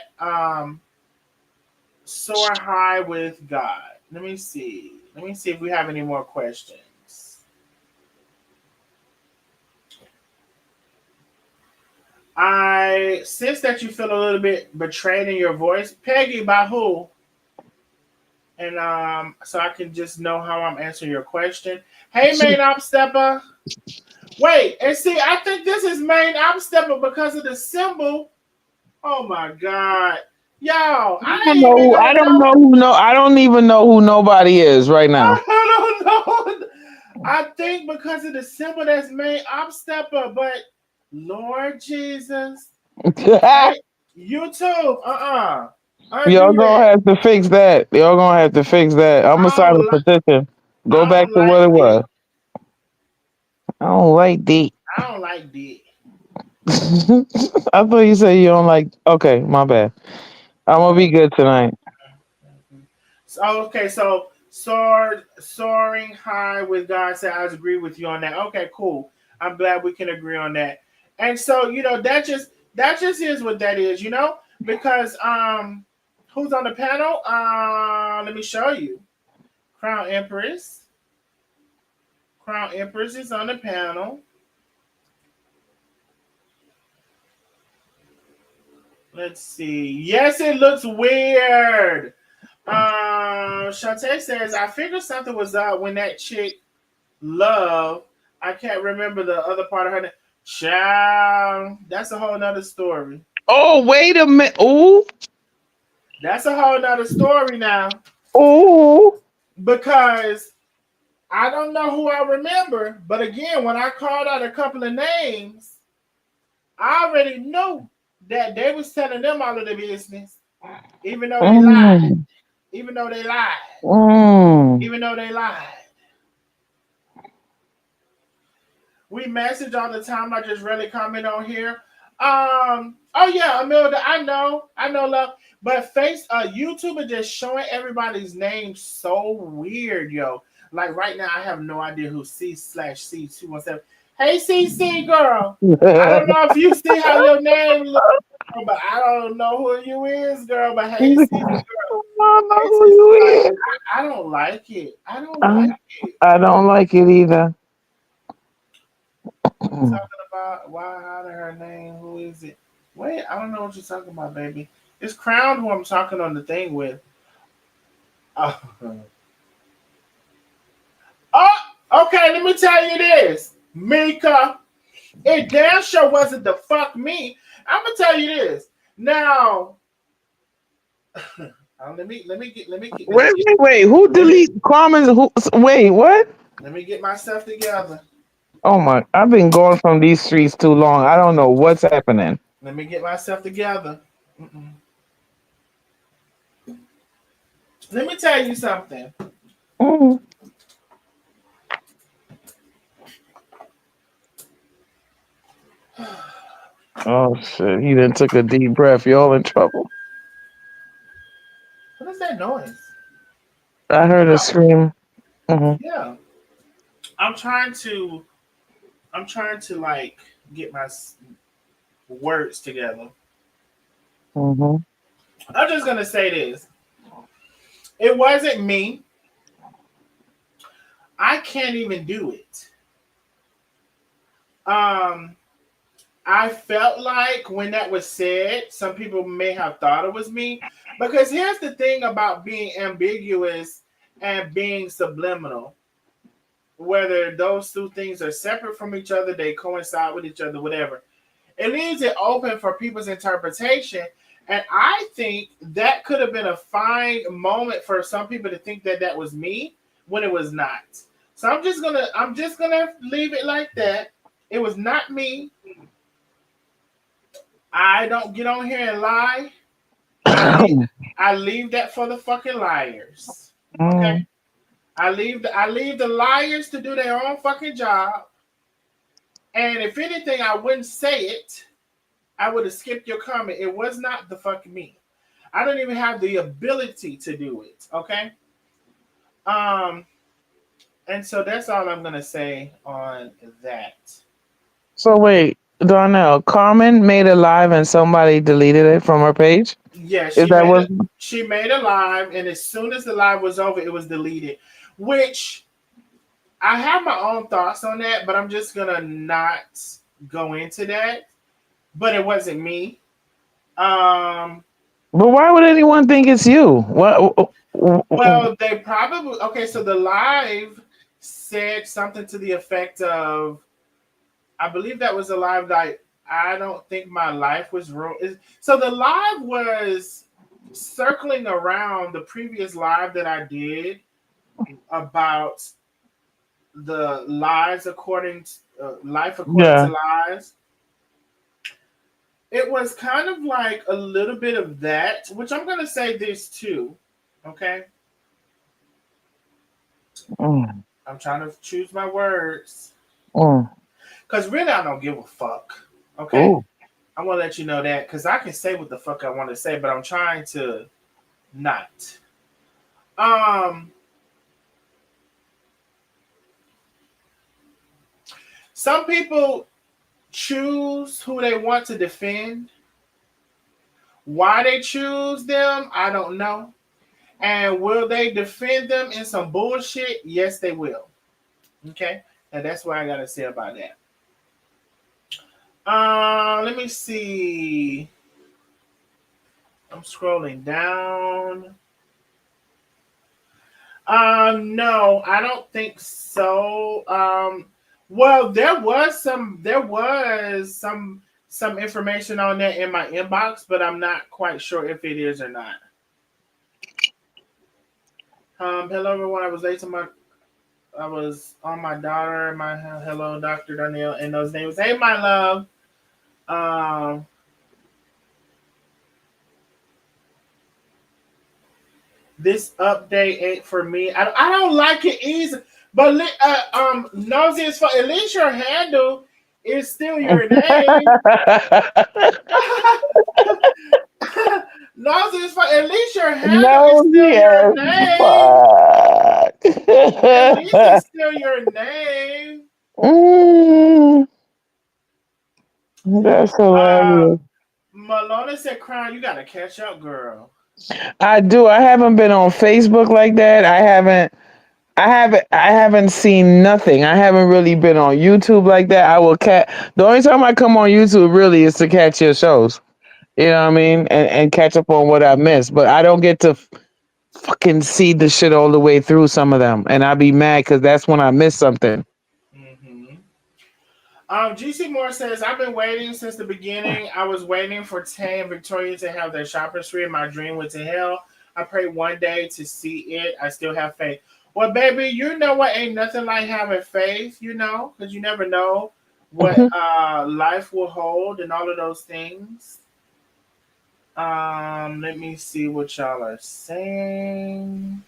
Soar high with God. Let me see. Let me see if we have any more questions. I sense that you feel a little bit betrayed in your voice. Peggy, by who? And so I can just know how I'm answering your question. Hey, main op stepper. Wait, and see, I think this is main op stepper because of the symbol. Oh my God. Y'all, I I don't ain't even know. I gonna don't know. know who. No, I don't even know who nobody is right now. I don't know. I think because of the symbol that's made, I'm stepper, but Lord Jesus. Hey, YouTube, Y'all undo gonna that. have to fix that. Y'all gonna have to fix that. I'm gonna I sign don't a like. petition. Go I back don't to what it like that. was. I don't like that. I don't like that. I thought you said you don't like. Okay, my bad. I'm gonna be Oh. good tonight. So okay, so soaring high with God said I agree with you on that. Okay, cool. I'm glad we can agree on that. And so, that just is what that is, because who's on the panel? Let me show you. Crown Empress. Crown Empress is on the panel. Let's see. Yes, it looks weird. Shantae says, I figured something was up when that chick Love. I can't remember the other part of her name. Child. That's a whole nother story. Oh, wait a minute. Ooh, That's a whole nother story now. ooh. Because I don't know who I remember, but again, when I called out a couple of names, I already knew that they was telling them all of the business, even though they lied. Mm, Even though they lied. mm. Even though they lied. We message all the time. I just rarely comment on here. Oh yeah, Amelda, I know, love. But YouTube is just showing everybody's name so weird, yo. Like right now, I have no idea who C/C217. Hey, CC girl. I don't know if you see how your name looks, but I don't know who you is, girl. But hey, CC girl. I don't know Hey, who CC, you like is. I don't like it. I don't I, like it. I don't like it either. Talking about why out of her name? Who is it? Wait, I don't know what you're talking about, baby. It's Crown who I'm talking on the thing with. Oh, oh okay. Let me tell you this, Mika. It damn sure wasn't the fuck me. I'm gonna tell you this now. Wait, wait, wait. Who Let me delete comments? Who? Wait, what? let me get myself together. Oh my! I've been going from these streets too long. I don't know what's happening. Let me get myself together. Mm-mm. Let me tell you something. Mm. Oh shit! He then took a deep breath. Y'all in trouble. What is that noise? I heard a Oh, scream. Hmm. yeah. I'm trying to like get my words together. Hmm. I'm just gonna say this. It wasn't me. I can't even do it. Um, I felt like when that was said, some people may have thought it was me. Because here's the thing about being ambiguous and being subliminal. Whether those two things are separate from each other, they coincide with each other, whatever. It leaves it open for people's interpretation. And I think that could have been a fine moment for some people to think that that was me when it was not. So I'm just gonna leave it like that. It was not me. I don't get on here and lie. I leave I leave that for the fucking liars. Okay? Mm. I leave the liars to do their own fucking job. And if anything, I wouldn't say it. I would have skipped your comment. It was not the fuck me. I don't even have the ability to do it. Okay. Um, and so that's all I'm gonna say on that. So wait, Darnell, Carmen made a live and somebody deleted it from her page. Yeah, Is she that made what? it. She made a live, and as soon as the live was over, it was deleted. Which I have my own thoughts on that, but I'm just gonna not go into that. But it wasn't me. Um, But why would anyone think it's you? What? well, they probably okay. So the live said something to the effect of, I believe that was a live that I don't think my life was ruined. So the live was circling around the previous live that I did about the lies according to life according to Yeah. lies. It was kind of like a little bit of that, which I'm gonna say this too. Okay, Mm, I'm trying to choose my words mm. because really I don't give a fuck. Okay, Oh, I want to let you know that because I can say what the fuck I want to say, but I'm trying to not. Um, some people choose who they want to defend. Why they choose them, I don't know. And will they defend them in some bullshit? Yes, they will. Okay, and that's what I gotta say about that. Let me see. I'm scrolling down. No, I don't think so. Well, there was some information on that in my inbox, but I'm not quite sure if it is or not. Hello everyone. I was on my daughter. My hello, Dr. Danielle, and those names. Hey, my love. Um, this update ain't for me. I don't like it either. But Nosy is for at least your handle is still your name. Nosy is for at least your handle is No, still your yes, name. fuck. At least it's still your name. Mm, that's Uh, hilarious. Malona said, "Crown, you gotta catch up, girl." I do. I haven't been on Facebook like that. I haven't seen nothing. I haven't really been on YouTube like that. I will the only time I come on YouTube really is to catch your shows. You know what I mean? And catch up on what I missed. But I don't get to fucking see the shit all the way through some of them. And I be mad because that's when I miss something. Hmm. GC Moore says, "I've been waiting since the beginning. I was waiting for Tay and Victoria to have their shopping spree. My dream went to hell. I prayed one day to see it. I still have faith." Well, baby, you know what? Ain't nothing like having faith, because you never know what life will hold and all of those things. Let me see what y'all are saying.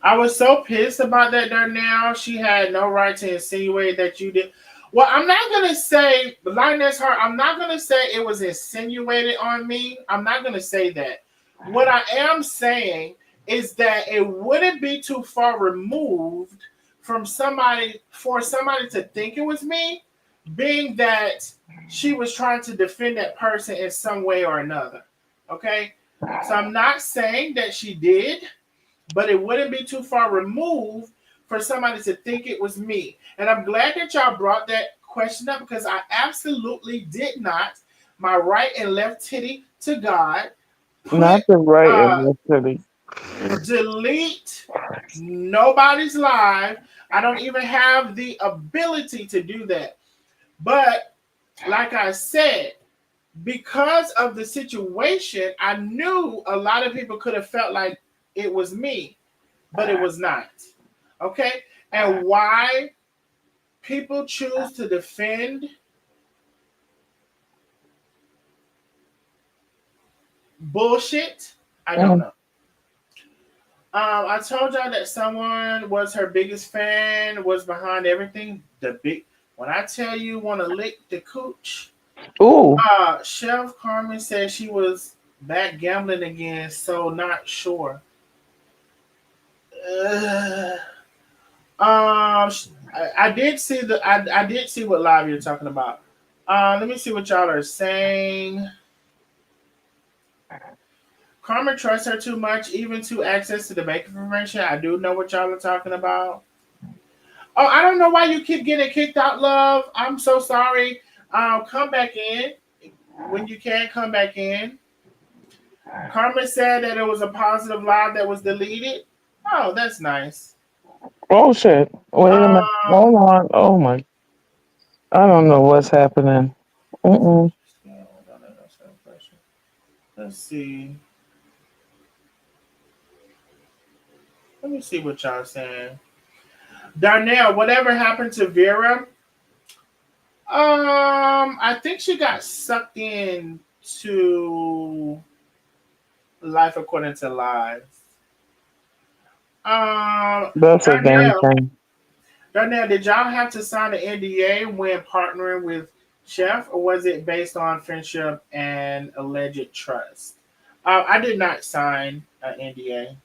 I was so pissed about that Darnell. She had no right to insinuate that you did. Well, I'm not gonna say Lioness Heart. I'm not gonna say it was insinuated on me. I'm not gonna say that. What I am saying is that it wouldn't be too far removed from somebody for somebody to think it was me, being that she was trying to defend that person in some way or another. Okay, so I'm not saying that she did, but it wouldn't be too far removed for somebody to think it was me. And I'm glad that y'all brought that question up because I absolutely did not, my right and left titty to God, put Not the right uh in the city. delete nobody's live. I don't even have the ability to do that. But like I said, because of the situation, I knew a lot of people could have felt like it was me, but it was not. Okay? And why people choose to defend bullshit, I don't Mm. know. I told y'all that someone was her biggest fan, was behind everything. When I tell you, want to lick the cooch. Ooh, Chef Carmen said she was back gambling again, so not sure. Uh, I did see I did see what live you're talking about. Let me see what y'all are saying. Carmen trusts her too much, even to access to the bank information. I do know what y'all are talking about. Oh, I don't know why you keep getting kicked out, love. I'm so sorry. Come back in when you can. Come back in. Carmen said that it was a positive live that was deleted. Oh, that's nice. oh shit. Wait a minute. Hold Um, on. Oh my. I don't know what's happening. Mm-mm. let's see. Let me see what y'all saying. Darnell, whatever happened to Vera? I think she got sucked in to Life According to Lies. That's a damn Darnell, shame. Darnell, did y'all have to sign an NDA when partnering with Chef, or was it based on friendship and alleged trust? I did not sign an NDA.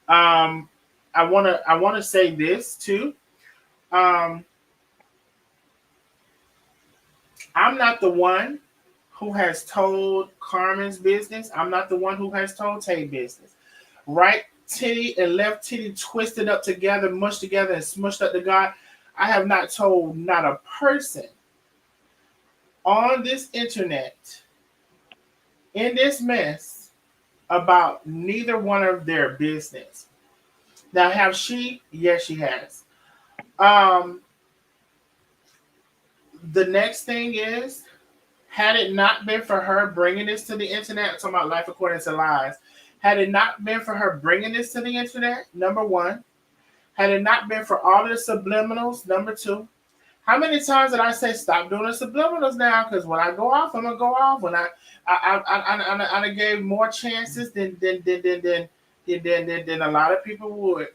Um, I wanna say this too. Um, I'm not the one who has told Carmen's business. I'm not the one who has told Tay business. Right titty and left titty twisted up together, mushed together, and smushed up to God. I have not told not a person on this internet in this mess about neither one of their business. Now, have she? Yes, she has. Um, the next thing is, had it not been for her bringing this to the internet, I'm talking about life according to lies. Had it not been for her bringing this to the internet, number one. Had it not been for all of the subliminals, number two. How many times did I say stop doing the subliminals now? Because when I go off, I'm gonna go off. When I gave more chances than a lot of people would.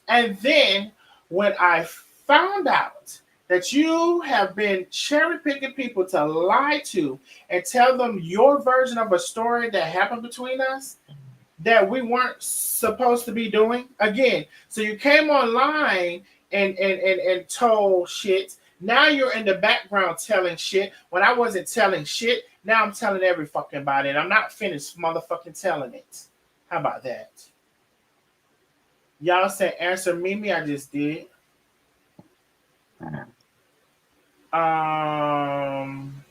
And then when I found out that you have been cherry picking people to lie to and tell them your version of a story that happened between us that we weren't supposed to be doing again. So you came online and told shit. Now you're in the background telling shit when I wasn't telling shit. Now I'm telling every fucking body, and I'm not finished motherfucking telling it. How about that? Y'all said answer Mimi. I just did. Um,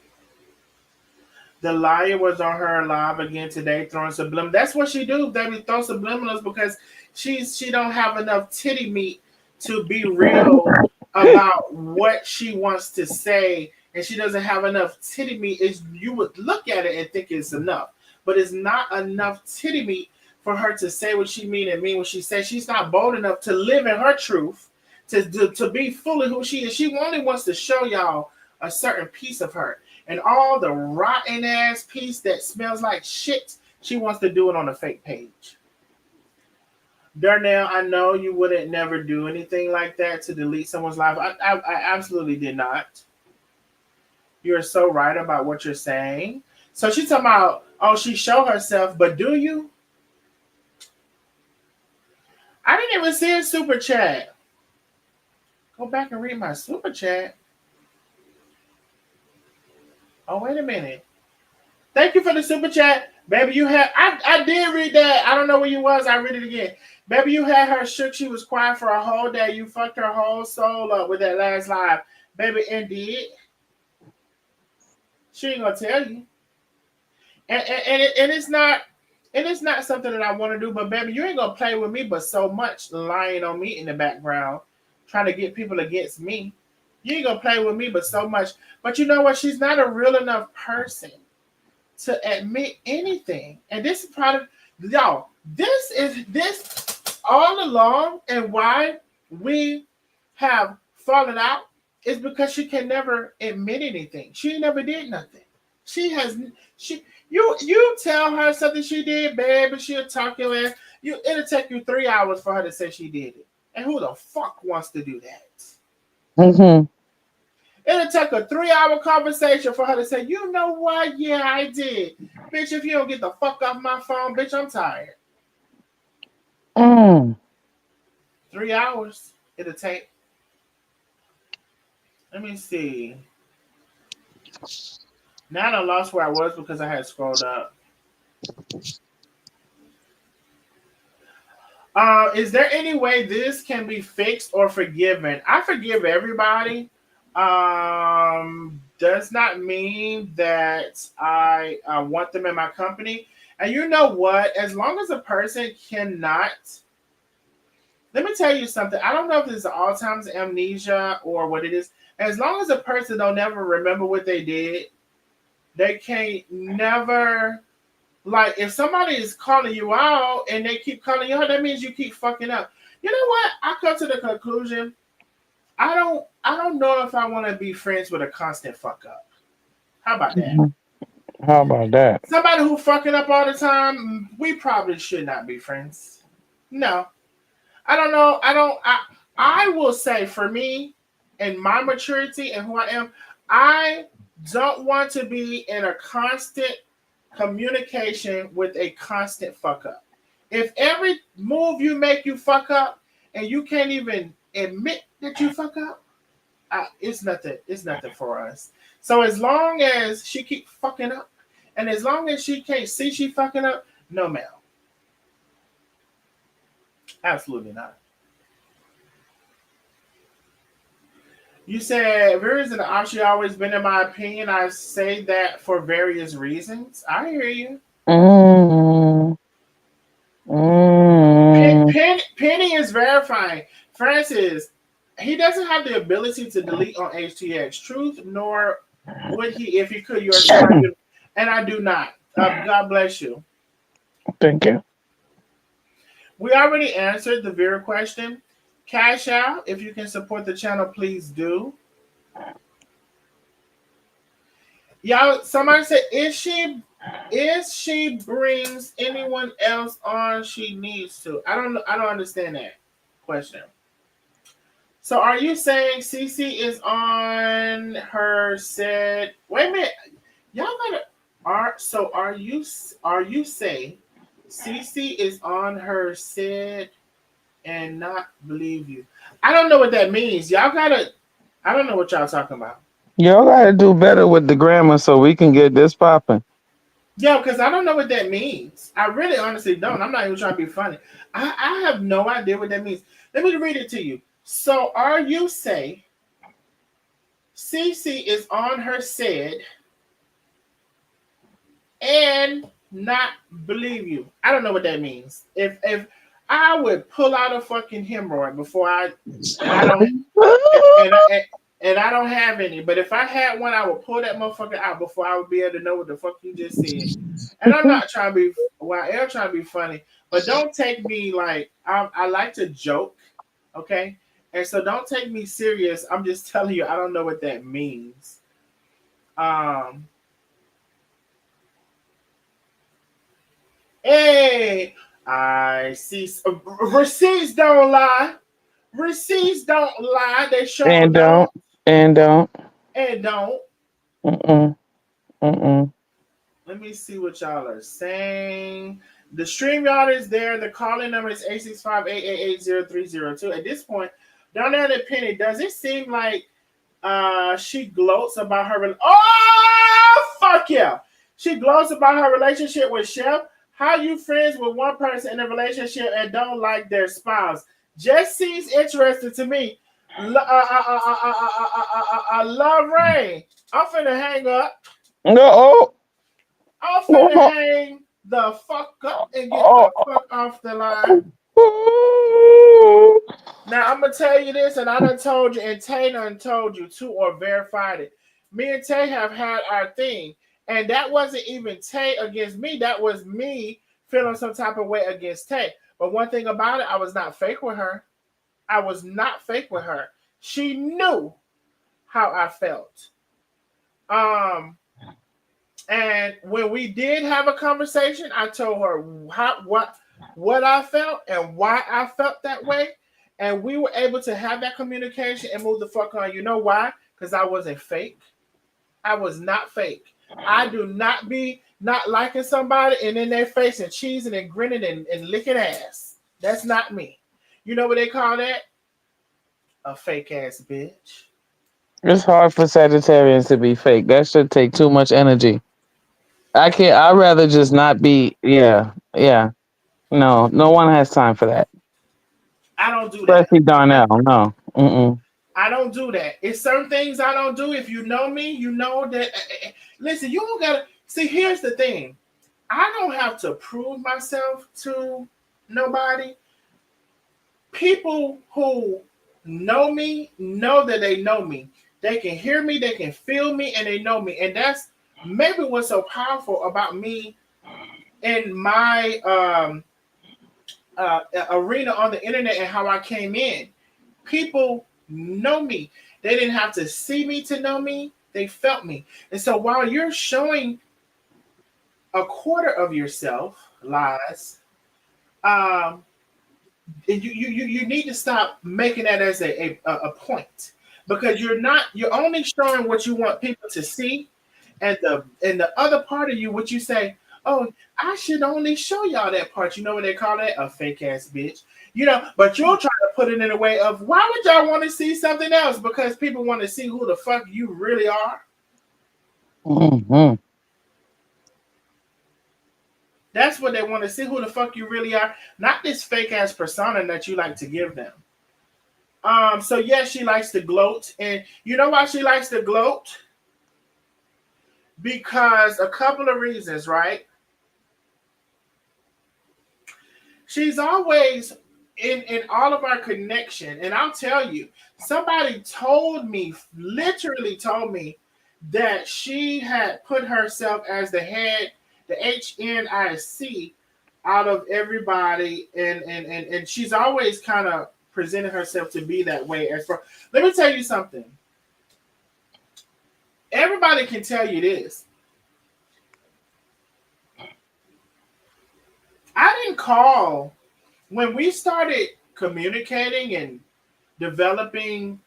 the liar was on her live again today, throwing subliminals. That's what she do. They be throw subliminals because she don't have enough titty meat to be real about what she wants to say, and she doesn't have enough titty meat. Is you would look at it and think it's enough, but it's not enough titty meat for her to say what she mean and mean what she says. She's not bold enough to live in her truth, to be fully who she is. She only wants to show y'all a certain piece of her. And all the rotten ass piece that smells like shit, she wants to do it on a fake page. Darnell, I know you wouldn't never do anything like that to delete someone's life. I absolutely did not. You're so right about what you're saying. So she's talking about, oh, she showed herself, but do you? I didn't even see a super chat. Go back and read my super chat. Oh, wait a minute. Thank you for the super chat. Baby, you had I did read that. I don't know where you was. I read it again. Baby, you had her shook. She was quiet for a whole day. You fucked her whole soul up with that last live. Baby, indeed. She ain't gonna tell you. And it's not something that I want to do, but baby, you ain't gonna play with me but so much lying on me in the background, trying to get people against me. You ain't gonna play with me but so much. But you know what? She's not a real enough person to admit anything. And this is probably y'all, this all along and why we have fallen out is because she can never admit anything. She never did nothing. She has she you tell her something she did, baby, she'll talk your ass. It'll take you 3 hours for her to say she did it. And who the fuck wants to do that? Mm-hmm. It'll take a 3 hour conversation for her to say, you know what? Yeah, I did. Bitch, if you don't get the fuck off my phone, bitch, I'm tired. Mm. 3 hours it'll take. Let me see. Now I lost where I was because I had scrolled up. Is there any way this can be fixed or forgiven? I forgive everybody. Does not mean that I want them in my company. And you know what? As long as a person cannot, let me tell you something. I don't know if it's Alzheimer's amnesia or what it is. As long as a person don't ever remember what they did, they can't never like if somebody is calling you out and they keep calling you out, that means you keep fucking up. You know what? I come to the conclusion. I don't know if I want to be friends with a constant fuck up. How about that? How about that? Somebody who fucking up all the time, we probably should not be friends. No. I don't know. I will say for me and my maturity and who I am, I don't want to be in a constant communication with a constant fuck up. If every move you make you fuck up and you can't even admit that you fuck up, it's nothing. It's nothing for us. So as long as she keep fucking up, and as long as she can't see she fucking up, no ma'am, absolutely not. You said Vera's an actually always been in my opinion. I say that for various reasons. I hear you. Mm, mm. Penny is verifying. Francis, he doesn't have the ability to delete on HTX Truth, nor would he if he could. You're a smart, and I do not. God bless you. Thank you. We already answered the Vera question. Cash out. If you can support the channel, please do. Y'all, somebody said, is she brings anyone else on she needs to? I don't understand that question. So are you saying Cece is on her said? Wait a minute, y'all gotta are you saying Cece is on her said and not believe you? I don't know what that means. Y'all gotta. I don't know what y'all talking about. Y'all gotta do better with the grammar so we can get this popping. Yo, because I don't know what that means. I really honestly don't. I'm not even trying to be funny. I have no idea what that means. Let me read it to you. So are you say Cece is on her said and not believe you? I don't know what that means. If I would pull out a fucking hemorrhoid before I and I don't and I and I don't have any, but if I had one, I would pull that motherfucker out before I would be able to know what the fuck you just said. And I'm not trying to be, well, I am trying to be funny, but don't take me like I like to joke, okay? And so don't take me serious. I'm just telling you, I don't know what that means. Um, hey, I see. Receipts don't lie. Receipts don't lie. They sure And don't. don't. And don't. And don't. Mm-mm. Mm-mm. Let me see what y'all are saying. The StreamYard is there. The calling number is 865-888-0302. At this point, down there in the Penny, does it seem like she gloats about her fuck yeah. She gloats about her relationship with Chef. How you friends with one person in a relationship and don't like their spouse? Just seems interesting to me. Love Rain. I'm finna hang up. No. I'm finna Oh. hang the fuck up and get Oh. the fuck off the line. Now I'm gonna tell you this, and I done told you, and Tay done told you too, or verified it. Me and Tay have had our thing, and that wasn't even Tay against me. That was me feeling some type of way against Tay. But one thing about it, I was not fake with her. I was not fake with her. She knew how I felt. Um, And when we did have a conversation, I told her what I felt and why I felt that way. And we were able to have that communication and move the fuck on. You know why? Because I wasn't fake. I was not fake. I do not be not liking somebody and in their face and cheesing and grinning and licking ass. That's not me. You know what they call that? A fake ass bitch. It's hard for Sagittarians to be fake. That should take too much energy. I can't. I'd rather just not be. Yeah. Yeah. No. No one has time for that. I don't do that. Especially Okay? Darnell. No. Mm-mm. I don't do that. It's certain things I don't do. If you know me, you know that. Listen, you don't gotta see. Here's the thing. I don't have to prove myself to nobody. People who know that they know me. They can hear me, they can feel me, and they know me. And that's maybe what's so powerful about me in my arena on the internet and how I came in. People know me. They didn't have to see me to know me. They felt me. And so while you're showing a quarter of yourself lies, um, you need to stop making that as a point because you're only showing what you want people to see, and the other part of you, what you say, oh, I should only show y'all that part. You know what they call that? A fake ass bitch. But you'll try to put it in a way of why would y'all want to see something else? Because people want to see who the fuck you really are. Mm-hmm. That's what they want to see who the fuck you really are, not this fake ass persona that you like to give them. So yeah, she likes to gloat, and you know why she likes to gloat? Because a couple of reasons, right? She's always in all of our connection, and I'll tell you, somebody told me, literally told me, that she had put herself as the head, the HNIC, out of everybody, and she's always kind of presented herself to be that way. As for, let me tell you something. Everybody can tell you this. I didn't call when we started communicating and developing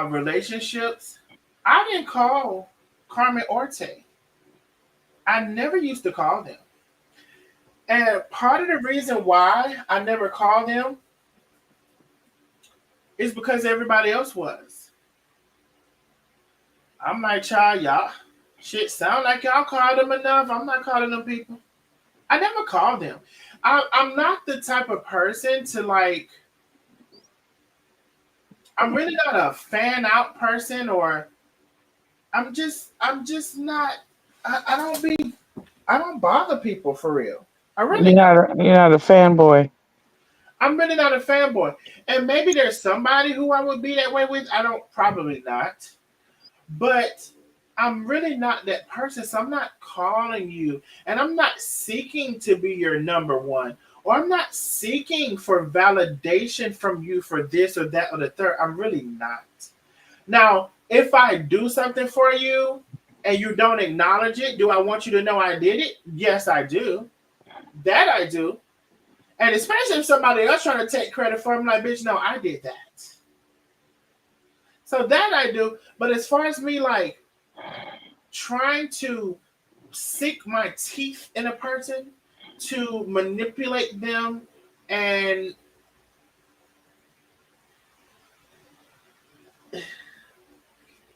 relationships. I didn't call Carmen Orte. I never used to call them. And part of the reason why I never called them is because everybody else was. I'm like, child, y'all, shit sound like y'all called them enough. I'm not calling them people. I never called them. I'm not the type of person to like, I'm really not a fan out person, or I'm just not. I don't be. I don't bother people for real. I really don't. You're not a fanboy. I'm really not a fanboy. And maybe there's somebody who I would be that way with. I don't. Probably not. But I'm really not that person. So I'm not calling you, and I'm not seeking to be your number one, or I'm not seeking for validation from you for this or that or the third. I'm really not. Now, if I do something for you and you don't acknowledge it, do I want you to know I did it? Yes, I do. That I do. And especially if somebody else trying to take credit for it, I'm like, bitch, no, I did that. So that I do. But as far as me like trying to sink my teeth in a person to manipulate them and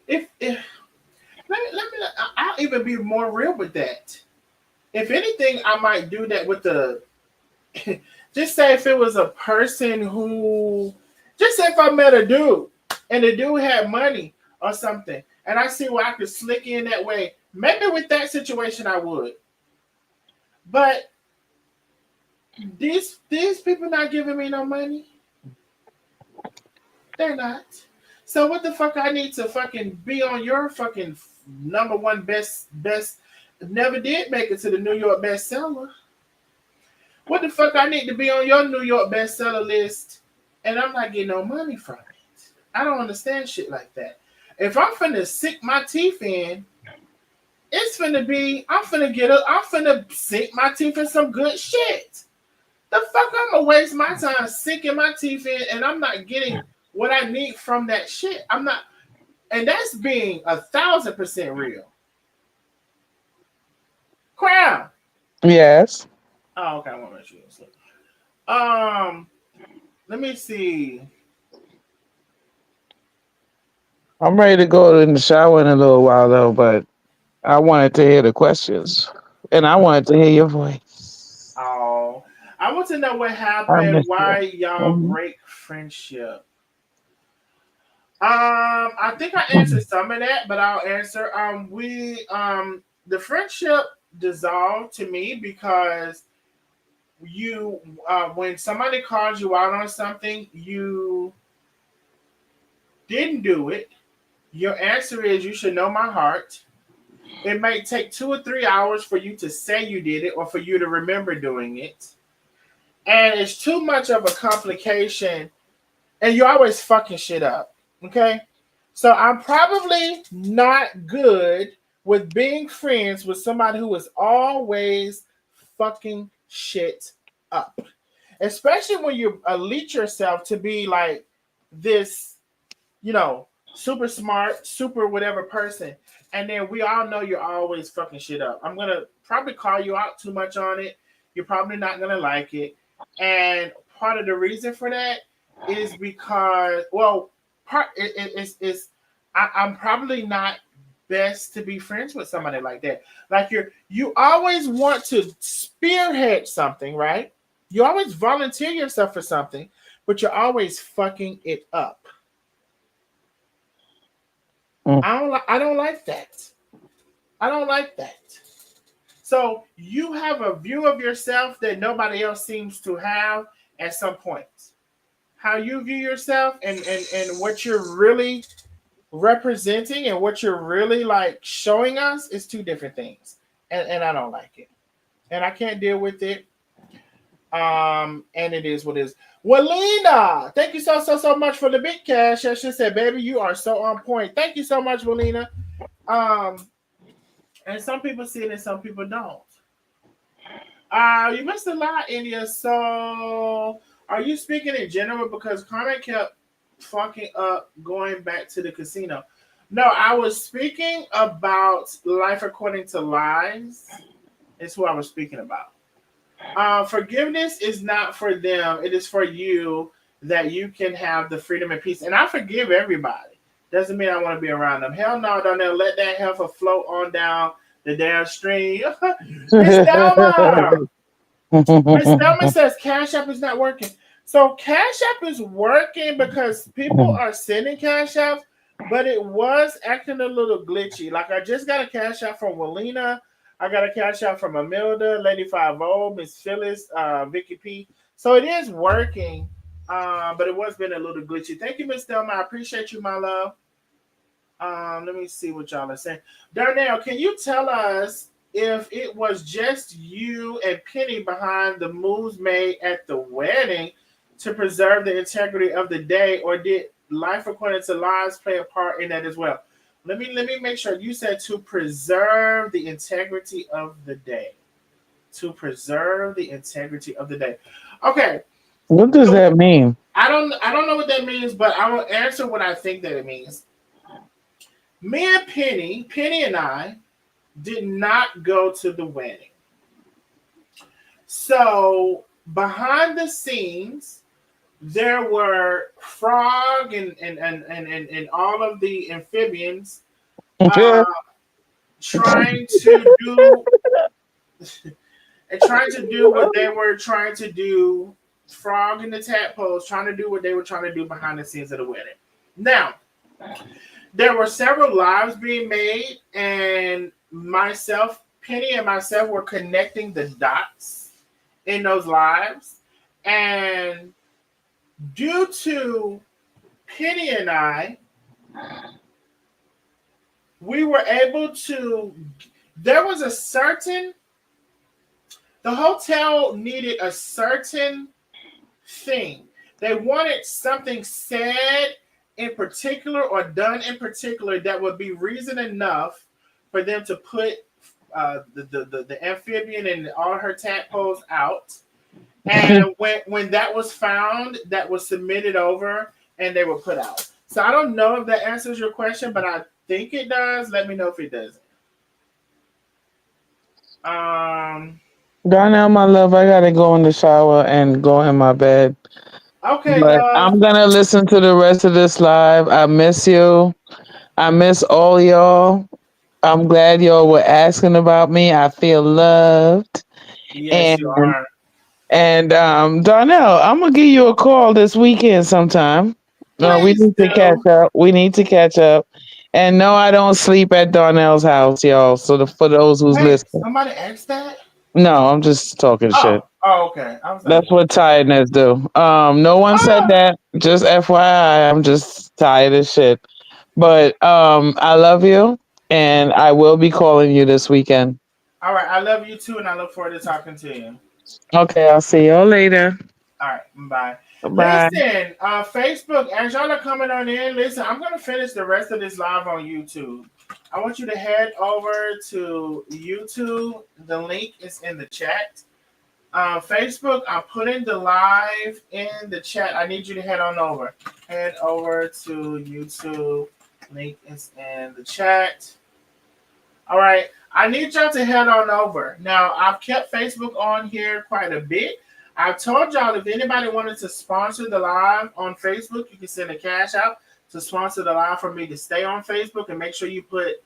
if let me I'll even be more real with that. If anything, I might do that with the just say if it was a person who just say if I met a dude and the dude had money or something and I see where I could slick in that way, maybe with that situation I would. But these people not giving me no money. They're not. So what the fuck I need to fucking be on your fucking number one best never did make it to the New York bestseller. What the fuck I need to be on your New York bestseller list and I'm not getting no money from it? I don't understand shit like that. If I'm finna sink my teeth in, it's finna be, I'm finna sink my teeth in some good shit. The fuck I'm gonna waste my time sinking my teeth in and I'm not getting what I need from that shit. I'm not, and that's being 1,000% real. Crown. Yes. Oh, okay, I want to make sure you sleep. Um, let me see. I'm ready to go in the shower in a little while though, but I wanted to hear the questions. And I wanted to hear your voice. Oh, I want to know what I happened. missed you. Why y'all Mhm. break friendship? I think I answered some of that, but I'll answer. The friendship dissolved to me because you, when somebody calls you out on something, you didn't do it. Your answer is you should know my heart. It may take 2 or 3 hours for you to say you did it or for you to remember doing it. And it's too much of a complication and you're always fucking shit up. Okay? So I'm probably not good with being friends with somebody who is always fucking shit up. Especially when you elite yourself to be like this, super smart, super whatever person. And then we all know you're always fucking shit up. I'm gonna probably call you out too much on it. You're probably not gonna like it. And part of the reason for that is because, well, is I'm probably not best to be friends with somebody like that. Like you always want to spearhead something, right? You always volunteer yourself for something, but you're always fucking it up. I don't like that. I don't like that. So you have a view of yourself that nobody else seems to have at some point. How you view yourself and what you're really representing and what you're really like showing us is two different things. And I don't like it. And I can't deal with it. And it is what it is. Walina, thank you so much for the big cash. I should say, baby, you are so on point. Thank you so much, Walina. Um, and some people see it and some people don't. You missed a lot, India. So, are you speaking in general? Because Carmen kept fucking up going back to the casino. No, I was speaking about life according to lies. Is who I was speaking about. Forgiveness is not for them; it is for you that you can have the freedom and peace. And I forgive everybody. Doesn't mean I want to be around them. Hell no, don't ever let that heifer float on down the damn stream. Miss Thelma. Miss Thelma says Cash App is not working. So Cash App is working because people are sending Cash App, but it was acting a little glitchy. Like I just got a Cash App from Walina. I got a Cash App from Amilda, Lady 50, Miss Phyllis, Vicky P. So it is working, but it was been a little glitchy. Thank you, Miss Thelma. I appreciate you, my love. Let me see what y'all are saying. Darnell, can you tell us if it was just you and Penny behind the moves made at the wedding to preserve the integrity of the day, or did life according to lies play a part in that as well? Let me make sure you said to preserve the integrity of the day. To preserve the integrity of the day. Okay. What does that mean? I don't know what that means, but I will answer what I think that it means. Me and Penny and I did not go to the wedding. So behind the scenes, there were Frog and all of the amphibians uh, trying to do and trying to do what they were trying to do. Frog and the tadpoles trying to do what they were trying to do behind the scenes of the wedding. Now, there were several lives being made, and Penny and myself were connecting the dots in those lives. And due to Penny and I, we were able to, there was a certain, the hotel needed a certain thing. They wanted something said in particular or done in particular that would be reason enough for them to put the amphibian and all her tadpoles out. And when that was found, that was submitted over and they were put out. So I don't know if that answers your question, but I think it does. Let me know if it doesn't. Darnell, my love, I gotta go in the shower and go in my bed. Okay, But love. I'm gonna listen to the rest of this live. I miss you. I miss all y'all. I'm glad y'all were asking about me. I feel loved. Yes, you And are. Darnell, I'm gonna give you a call this weekend sometime. We Please need to catch do. up. We need to catch up. And no, I don't sleep at Darnell's house, y'all. So for those who's Wait, listening, somebody asked that? no, I'm just talking shit. Oh, okay. I was like, That's what tiredness do. No one said oh, that. Just FYI, I'm just tired as shit. But I love you, and I will be calling you this weekend. all right. I love you too, and I look forward to talking to you. Okay, I'll see y'all later. All right, bye. Bye. Listen, Facebook, as y'all are coming on in, listen, I'm going to finish the rest of this live on YouTube. I want you to head over to YouTube. The link is in the chat. Facebook, I'm putting the live in the chat. I need you to head on over. Head over to YouTube. Link is in the chat. All right. I need y'all to head on over. Now, I've kept Facebook on here quite a bit. I've told y'all if anybody wanted to sponsor the live on Facebook, you can send a cash out to sponsor the live for me to stay on Facebook, and make sure you put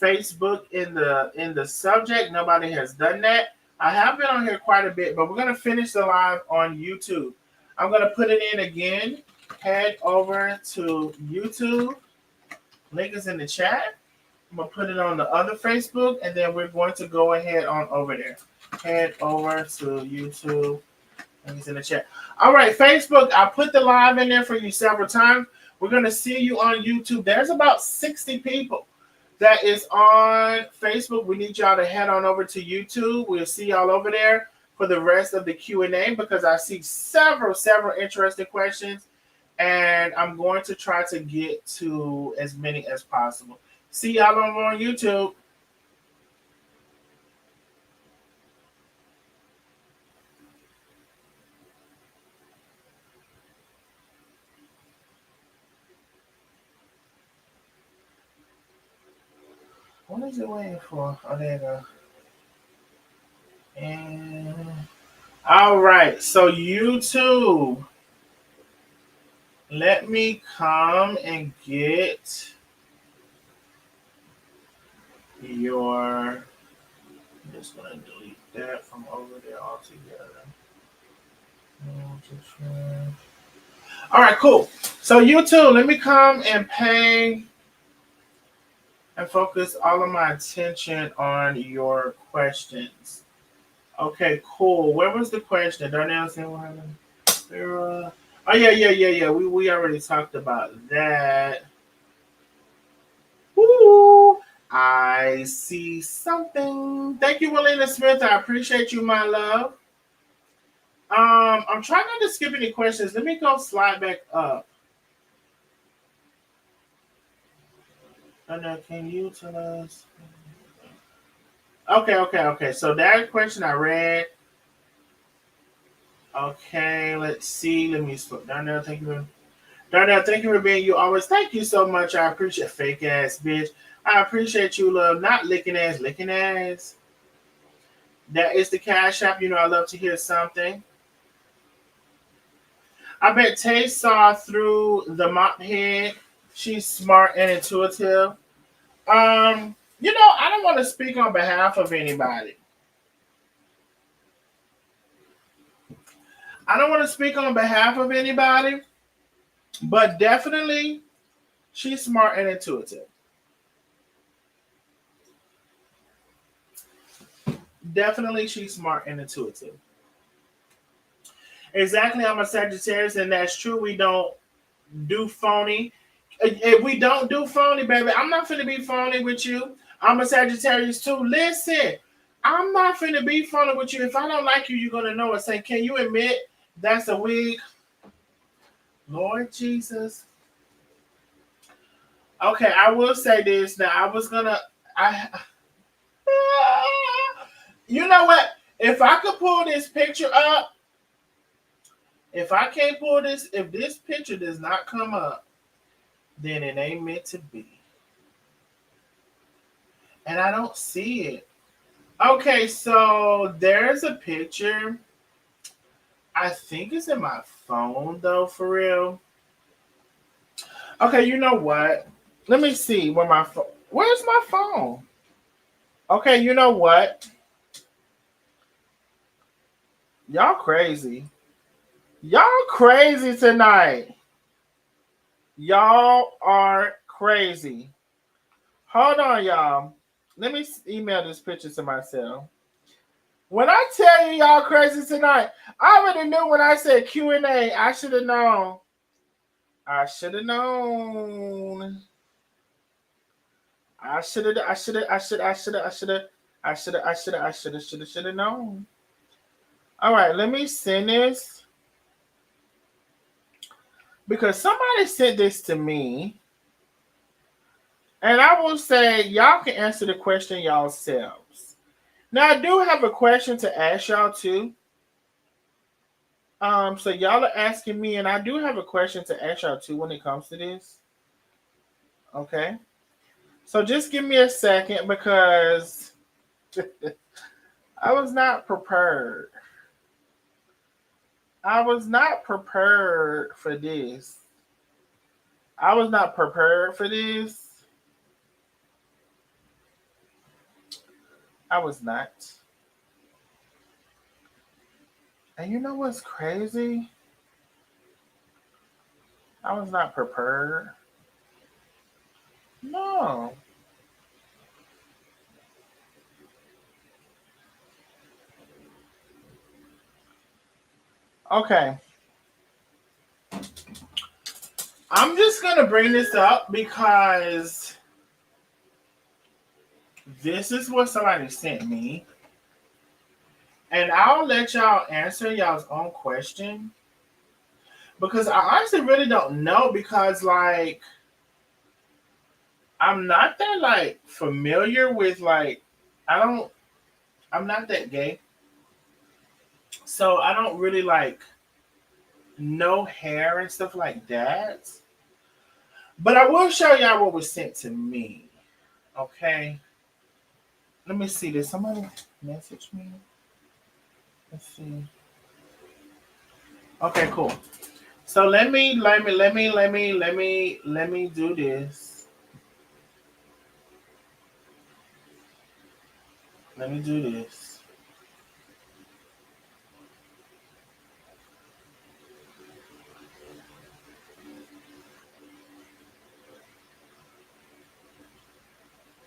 Facebook in the subject. Nobody has done that. I have been on here quite a bit, but we're going to finish the live on YouTube. I'm going to put it in again. Head over to YouTube. Link is in the chat. I'm gonna put it on the other Facebook, and then we're going to go ahead on over there. Head over to YouTube. Link is in the chat. All right, Facebook. I put the live in there for you several times. We're gonna see you on YouTube. There's about 60 people that is on Facebook. We need y'all to head on over to YouTube. We'll see y'all over there for the rest of the Q&A because I see several interesting questions, and I'm going to try to get to as many as possible. See y'all over on YouTube. What is it waiting for? Oh, there you go. And all right, so YouTube, let me come and get your. I'm just gonna delete that from over there altogether. All right, cool. So YouTube, let me come and pay and focus all of my attention on your questions. Okay, cool. Where was the question? Darnell saying what happened? Oh yeah. We already talked about that. Woo! I see something. Thank you, Willina Smith. I appreciate you, my love. I'm trying not to skip any questions. Let me go slide back up. Darnell, can you tell us? Okay. So that question I read. Okay, let's see. Let me slow down there. Darnell, thank you for being you always. Thank you so much. I appreciate fake ass bitch. I appreciate you, love. Not licking ass, licking ass. That is the cash app. You know I love to hear something. I bet Tay saw through the mop head. She's smart and intuitive. I don't want to speak on behalf of anybody. I don't want to speak on behalf of anybody, but definitely she's smart and intuitive. Definitely she's smart and intuitive. Exactly, I'm a Sagittarius, and that's true. We don't do phony. If we don't do phony, baby, I'm not finna be phony with you. I'm a Sagittarius too. Listen, I'm not finna be phony with you. If I don't like you, you're gonna know it. Say, can you admit that's a wig? Lord Jesus. Okay, I will say this. Now, I you know what? If I could pull this picture up, if I can't pull this, if this picture does not come up, then it ain't meant to be. And I don't see it. Okay, so there's a picture. I think it's in my phone though, for real. Okay, you know what? Let me see where my phone. Where's my phone? Okay, you know what? Y'all crazy. Y'all crazy tonight. Y'all are crazy. Hold on, y'all. Let me email this picture to myself. When I tell you y'all crazy tonight, I already knew when I said Q&A. I should have known. I should have known. I should have known. All right, let me send this because somebody sent this to me. And I will say, y'all can answer the question yourselves. Now, I do have a question to ask y'all too. So y'all are asking me, and I do have a question to ask y'all too when it comes to this. Okay. So just give me a second because I was not prepared. I was not prepared for this. I was not prepared for this. I was not. And you know what's crazy? I was not prepared. No. Okay. I'm just gonna bring this up because this is what somebody sent me. And I'll let y'all answer y'all's own question. Because I honestly really don't know because like I'm not that like familiar with like I don't I'm not that gay. So I don't really like know hair and stuff like that. But I will show y'all what was sent to me. Okay. Let me see. Did somebody message me? Let's see. Okay, cool. So let me do this. Let me do this.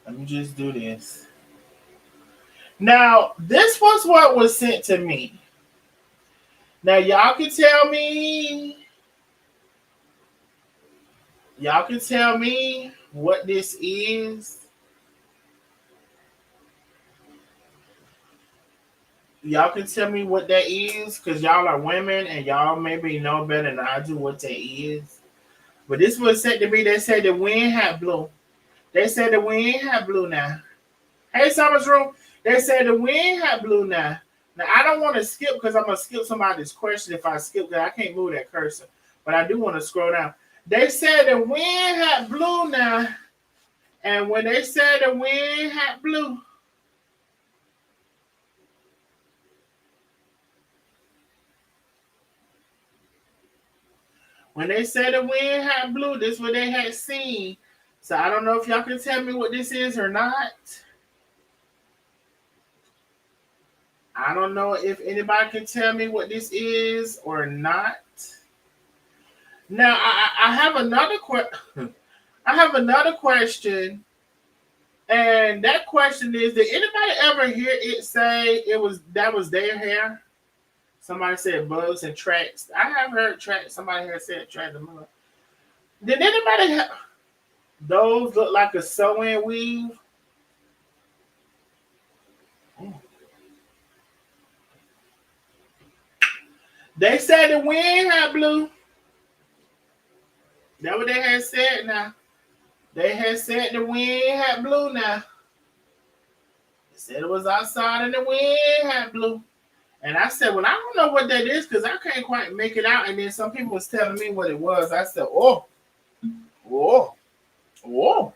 Let me just do this. Now, this was what was sent to me. Now, y'all can tell me what this is. Y'all can tell me what that is because y'all are women and y'all maybe know better than I do what that is. But this was said to be, they said the wind had blew. They said the wind had blew now. Hey, Summer's Room. They said the wind had blew now. Now, I don't want to skip because I'm going to skip somebody's question if I skip because I can't move that cursor. But I do want to scroll down. They said the wind had blew now. And when they said the wind had blew, when they said the wind had blew, this is what they had seen. So I don't know if y'all can tell me what this is or not. I don't know if anybody can tell me what this is or not. Now I have another I have another question, and that question is: did anybody ever hear it say it was that was their hair? Somebody said bugs and tracks. I have heard tracks. Somebody has said tracks. Did anybody have those look like a sew-in weave? They said the wind had blew. That what they had said now. They had said the wind had blew now. They said it was outside and the wind had blew. And I said, well, I don't know what that is because I can't quite make it out. And then some people was telling me what it was. I said, oh, oh, oh,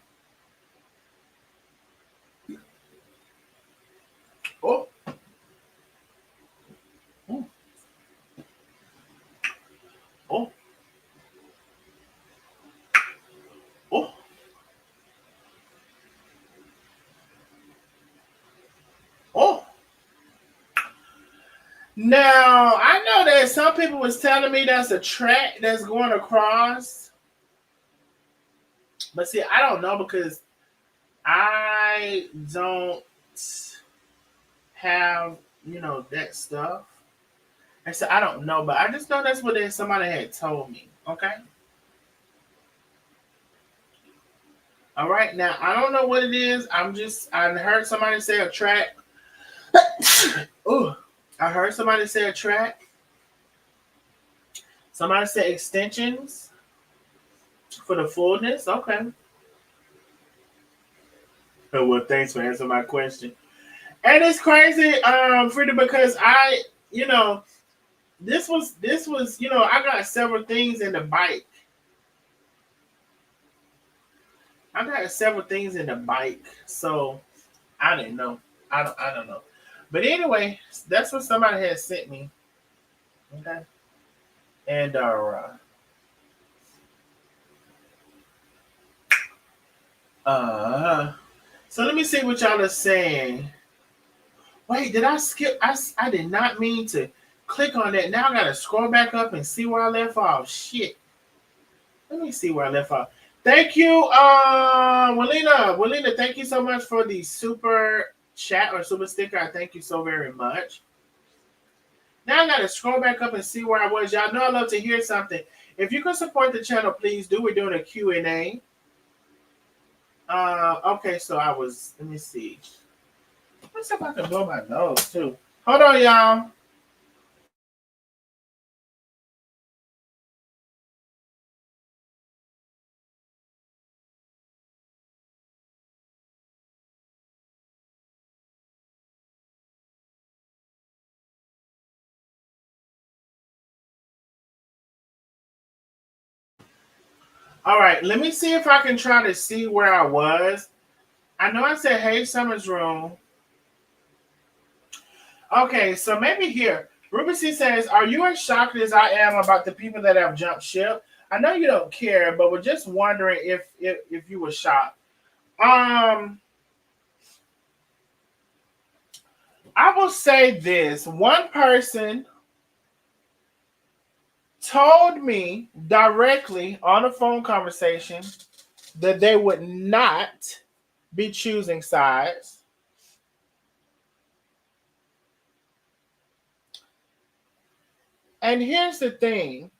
oh, oh, oh, oh, oh. Now, I know that some people was telling me that's a track that's going across. But see, I don't know because I don't have, that stuff. And so I don't know, but I just know that's what somebody had told me. Okay. All right. Now I don't know what it is. I heard somebody say a track. Ooh. I heard somebody say a track. Somebody say extensions for the fullness. Okay. Oh, well, thanks for answering my question. And it's crazy, Frida, because you know, this was, I got several things in the bike. I got several things in the bike, so I didn't know. I don't know. But anyway, that's what somebody had sent me. Okay. And uh so let me see what y'all are saying. Wait, did I skip? I did not mean to click on that. Now I gotta scroll back up and see where I left off. Shit. Let me see where I left off. Thank you, Walina. Walina, thank you so much for the super chat or super sticker. I thank you so very much. Now I gotta scroll back up and see where I was. Y'all know I love to hear something. If you could support the channel, please do. We're doing a Q&A. Okay, so I was, let me see. Let's see if I can blow my nose too. Hold on, y'all. All right, let me see if I can try to see where I was. I know I said, hey, Summer's Room. Okay, so maybe here. Ruby C says, are you as shocked as I am about the people that have jumped ship? I know you don't care, but we're just wondering if you were shocked. Um, I will say this. One person told me directly on a phone conversation that they would not be choosing sides. And here's the thing.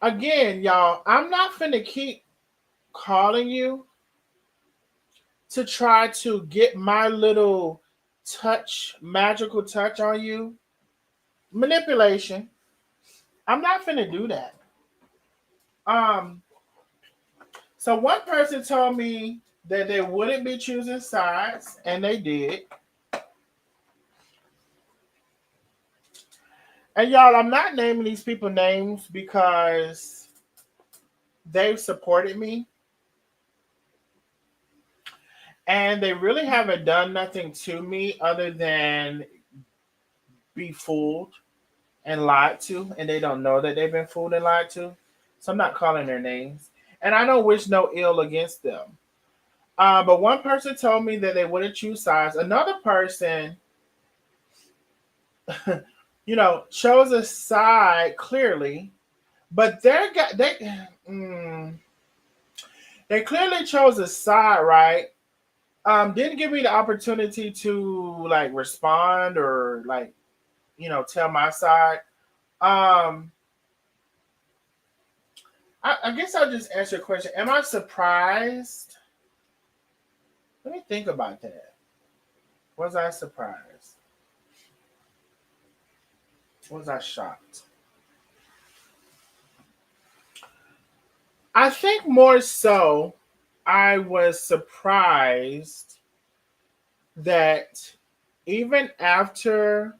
Again, y'all, I'm not finna keep calling you to try to get my little touch, magical touch on you. Manipulation. I'm not finna do that. Um, so one person told me that they wouldn't be choosing sides, and they did. And y'all, I'm not naming these people names because they've supported me and they really haven't done nothing to me other than be fooled and lied to, and they don't know that they've been fooled and lied to. So I'm not calling their names. And I don't wish no ill against them. But one person told me that they wouldn't choose sides. Another person, chose a side clearly, but they clearly chose a side, right? Didn't give me the opportunity to like respond or like tell my side. Um, I guess I'll just answer your question. Am I surprised? Let me think about that. Was I surprised? Was I shocked? I think more so I was surprised that even after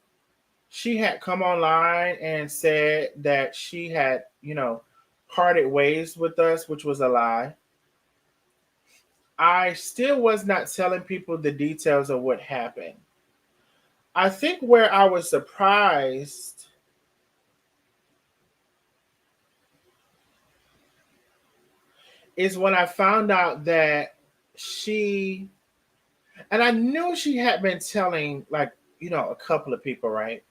she had come online and said that she had, parted ways with us, which was a lie, I still was not telling people the details of what happened. I think where I was surprised is when I found out that she, and I knew she had been telling, like, a couple of people, right?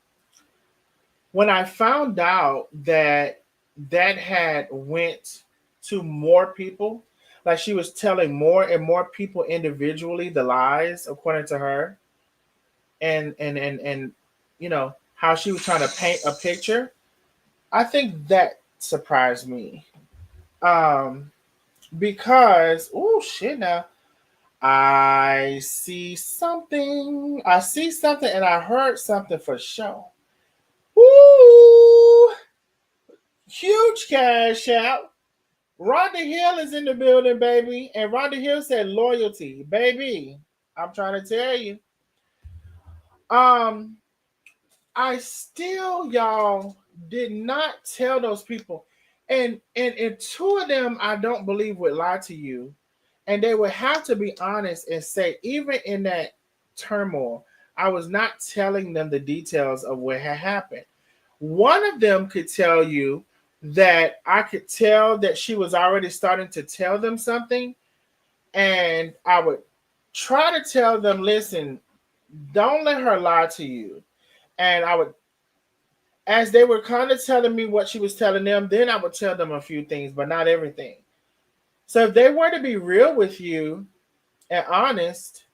When I found out that that had went to more people, like she was telling more and more people individually the lies according to her, and how she was trying to paint a picture, I think that surprised me. Um, because oh shit now. I see something and I heard something for sure. Woo! Huge cash out. Rhonda Hill is in the building, baby. And Rhonda Hill said loyalty. Baby, I'm trying to tell you. Um, I still, y'all, did not tell those people. And two of them I don't believe would lie to you. And they would have to be honest and say, even in that turmoil, I was not telling them the details of what had happened. One of them could tell you that I could tell that she was already starting to tell them something. And I would try to tell them, listen, don't let her lie to you. And I would as they were kind of telling me what she was telling them, then I would tell them a few things, but not everything. So if they were to be real with you and honest,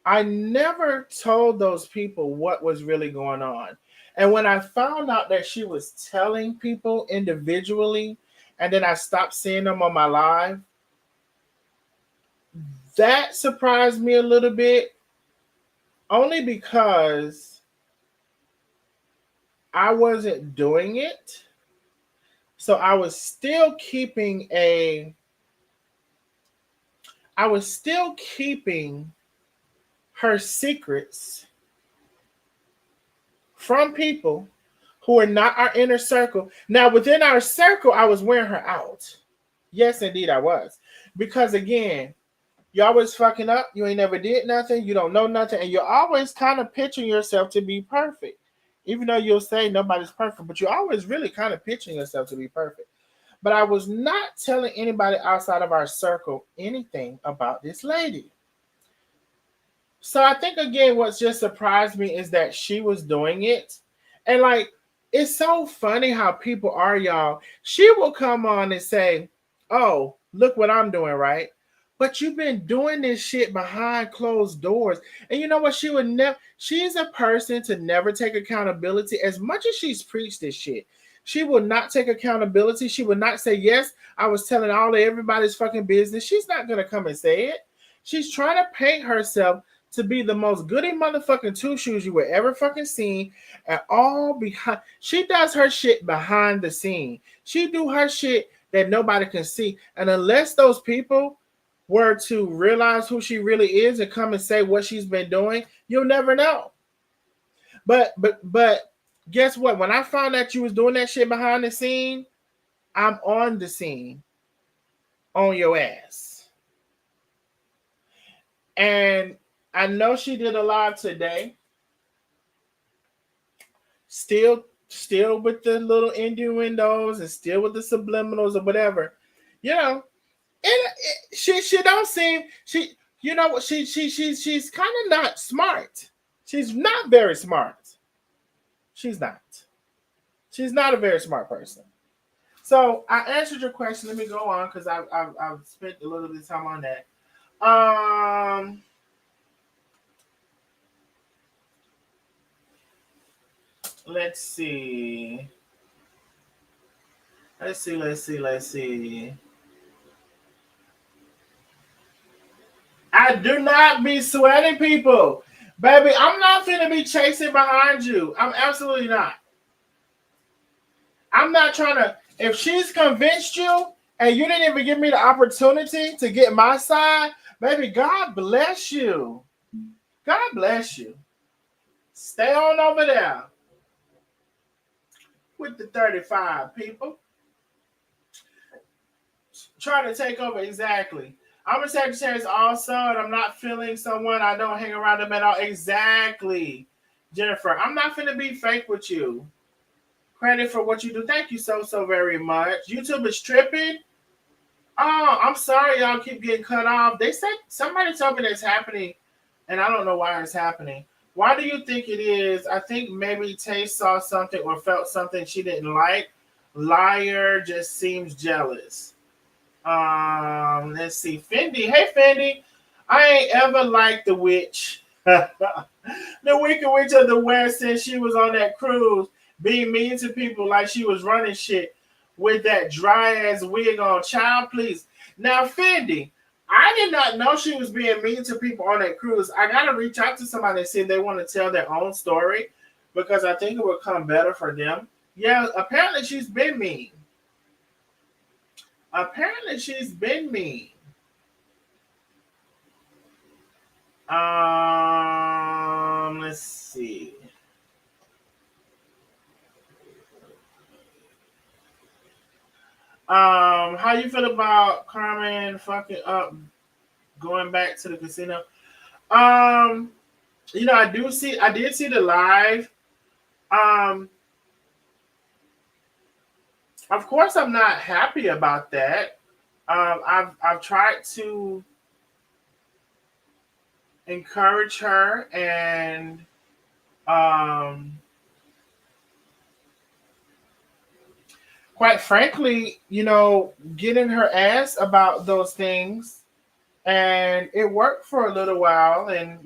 I never told those people what was really going on. And when I found out that she was telling people individually, and then I stopped seeing them on my live, that surprised me a little bit, only because I wasn't doing it. So I was still keeping her secrets from people who are not our inner circle. Now, within our circle, I was wearing her out. Yes, indeed, I was. Because again, you always fucking up. You ain't never did nothing. You don't know nothing. And you're always kind of pitching yourself to be perfect. Even though you'll say nobody's perfect, but you're always really kind of pitching yourself to be perfect. But I was not telling anybody outside of our circle anything about this lady. So I think again, what just surprised me is that she was doing it. And like, it's so funny how people are, y'all. She will come on and say, "Oh, look what I'm doing, right?" But you've been doing this shit behind closed doors. And you know what? She would never, she's a person to never take accountability. As much as she's preached this shit, she will not take accountability. She will not say, "Yes, I was telling all of everybody's fucking business." She's not going to come and say it. She's trying to paint herself to be the most goody motherfucking two shoes you were ever fucking seen, and all behind. She does her shit behind the scene. She do her shit that nobody can see, and unless those people were to realize who she really is and come and say what she's been doing, you'll never know. But guess what? When I found out you was doing that shit behind the scene, I'm on the scene on your ass. And I know she did a live today. Still with the little innuendos and still with the subliminals or whatever. You know, she don't seem she you know what she's kind of not smart. She's not very smart. She's not. She's not a very smart person. So I answered your question. Let me go on because I've spent a little bit of time on that. Um, let's see. Let's see. I do not be sweating people. Baby, I'm not finna be chasing behind you. I'm absolutely not. I'm not trying to. If she's convinced you and you didn't even give me the opportunity to get my side, baby, God bless you. God bless you. Stay on over there with the 35 people. Trying to take over exactly. I'm a Sagittarius also, and I'm not feeling someone. I don't hang around them at all. Exactly, Jennifer. I'm not finna be fake with you. Credit for what you do. Thank you so very much. YouTube is tripping. Oh, I'm sorry, y'all keep getting cut off. They said somebody told me that's happening, and I don't know why it's happening. Why do you think it is? I think maybe Tay saw something or felt something she didn't like. Liar just seems jealous. Let's see. Fendi. Hey, Fendi. I ain't ever liked the witch. The Wicked Witch of the West since she was on that cruise, being mean to people like she was running shit with that dry ass wig on. Child, please. Now, Fendi, I did not know she was being mean to people on that cruise. I gotta reach out to somebody and see if they want to tell their own story because I think it would come better for them. Yeah, apparently she's been mean. Apparently she's been mean. Let's see. How you feel about Carmen fucking up going back to the casino? Um, I did see the live. Um, of course I'm not happy about that. I've tried to encourage her and um quite frankly, getting her ass about those things. And it worked for a little while. And,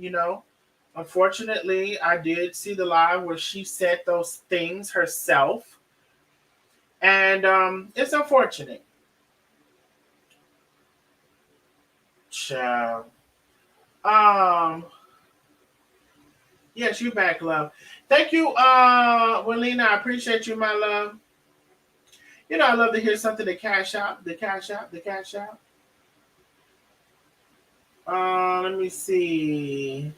unfortunately, I did see the live where she said those things herself. And it's unfortunate. Child. Um, yes, you back, love. Thank you, Walina. I appreciate you, my love. I love to hear something to cash out, the cash out, the cash out. Let me see.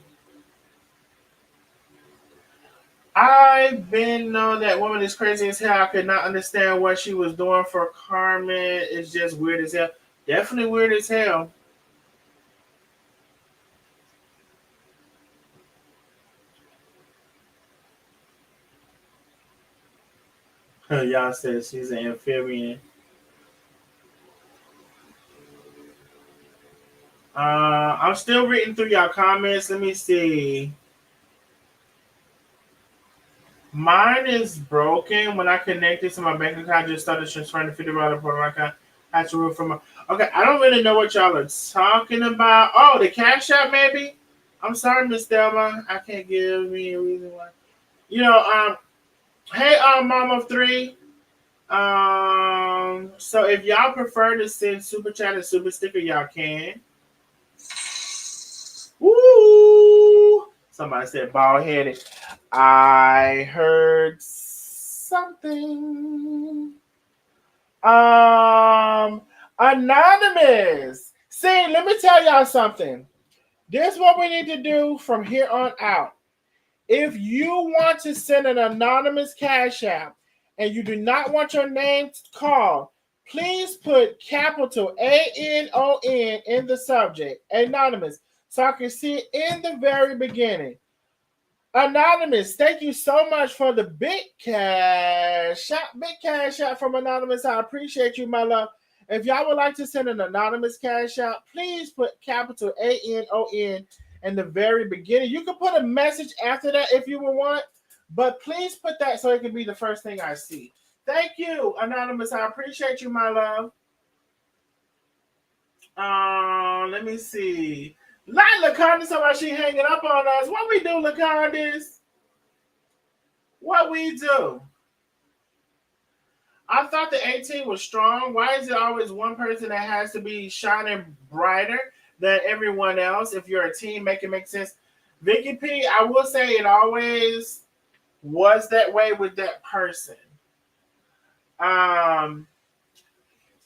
I've been known that woman is crazy as hell. I could not understand what she was doing for Carmen. It's just weird as hell. Definitely weird as hell. Y'all said she's an amphibian. I'm still reading through y'all comments. Let me see. Mine is broken. When I connected to my bank account, I just started transferring the $50 for my account. I had to root from my. Okay, I don't really know what y'all are talking about. Oh, the Cash App, maybe? I'm sorry, Miss Delma. I can't give me a reason why. Hey, Mom of Three. So if y'all prefer to send super chat and super sticker, y'all can. Woo! Somebody said bald headed. I heard something. Um, Anonymous. See, let me tell y'all something. This is what we need to do from here on out. If you want to send an anonymous cash app and you do not want your name called, please put capital ANON in the subject, anonymous, so I can see it in the very beginning. Anonymous, thank you so much for the big cash out from Anonymous. I appreciate you, my love. If y'all would like to send an anonymous cash out, please put capital ANON in the very beginning. You can put a message after that if you would want, but please put that so it can be the first thing I see. Thank you, Anonymous. I appreciate you, my love. Let me see. Not Laconda, somebody she hanging up on us. What we do, Lacondas? What we do? I thought the 18 was strong. Why is it always one person that has to be shining brighter than everyone else? If you're a team, make it make sense. Vicky P, I will say it always was that way with that person. Um,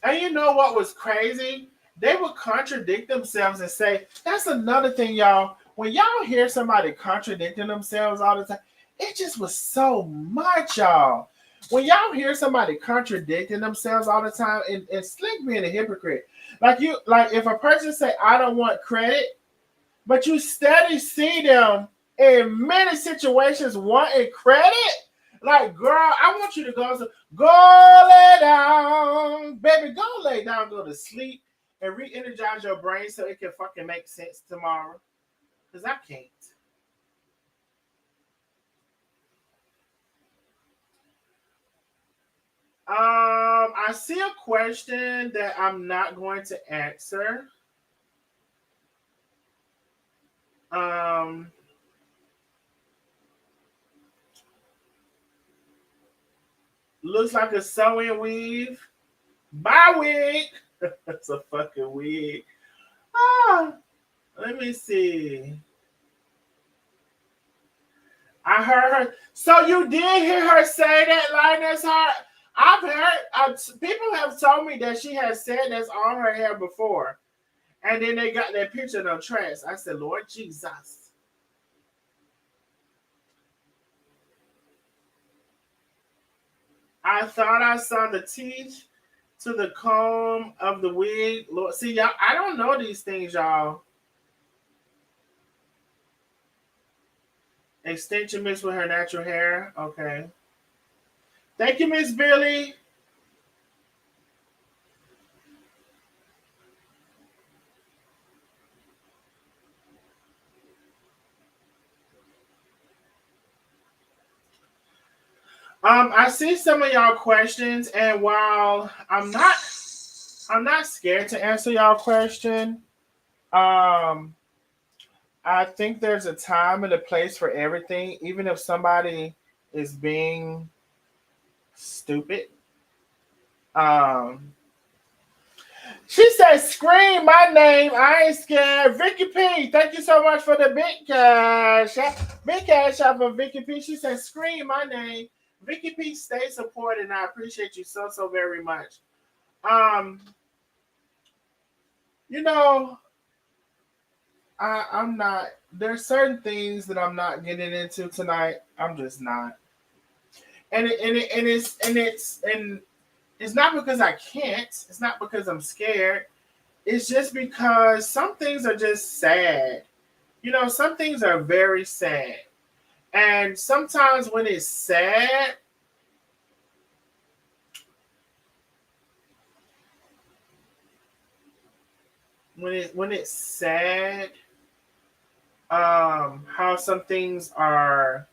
and you know what was crazy? They would contradict themselves and say, that's another thing, y'all. When y'all hear somebody contradicting themselves all the time, it just was so much, y'all. When y'all hear somebody contradicting themselves all the time and Slick being a hypocrite, like if a person say, I don't want credit, but you steady see them in many situations wanting credit. Like, girl, I want you to go lay down, baby, go lay down, go to sleep, and re-energize your brain so it can fucking make sense tomorrow. Cause I can't. I see a question that I'm not going to answer. Um, looks like a sewing weave. Bye wig. That's a fucking wig. Ah, let me see. I heard her. So you did hear her say that, Linus Hart? I've heard. People have told me that she has said that's on her hair before, and then they got that picture on trash. I said, Lord Jesus. I thought I saw the teeth to the comb of the wig. Lord, see y'all. I don't know these things, y'all. Extension mixed with her natural hair. Okay. Thank you, Miss Billy. I see some of y'all questions, and while I'm not scared to answer y'all question. Um, I think there's a time and a place for everything, even if somebody is being stupid. Um, she said, "Scream my name. I ain't scared." Vicky P, thank you so much for the big cash. Big cash out for Vicky P. She said, "Scream my name." Vicky P, stay supported, and I appreciate you so very much. Um, you know, I'm not. There's certain things that I'm not getting into tonight. I'm just not. And it's not because I can't. It's not because I'm scared. It's just because some things are just sad. Some things are very sad. And sometimes when it's sad, when it's sad, how some things are,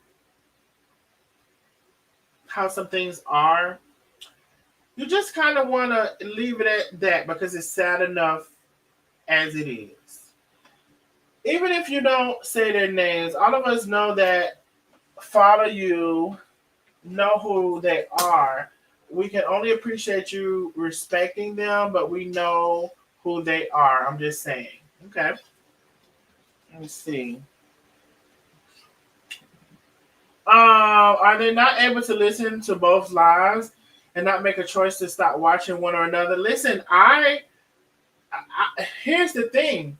you just kind of want to leave it at that because it's sad enough as it is. Even if you don't say their names, all of us know that follow you, know who they are. We can only appreciate you respecting them, but we know who they are. I'm just saying. Okay. Let me see. Are they not able to listen to both lives and not make a choice to stop watching one or another? Listen, here's the thing.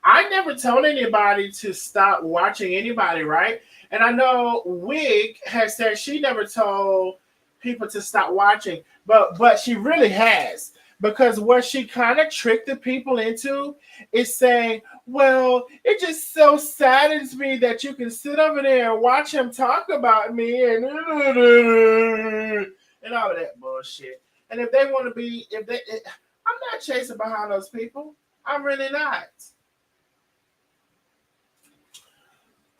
I never told anybody to stop watching anybody, right? And I know Wig has said she never told people to stop watching, but she really has. Because what she kind of tricked the people into is saying, well, it just so saddens me that you can sit over there and watch him talk about me and all of that bullshit. And if they want to be, I'm not chasing behind those people. I'm really not.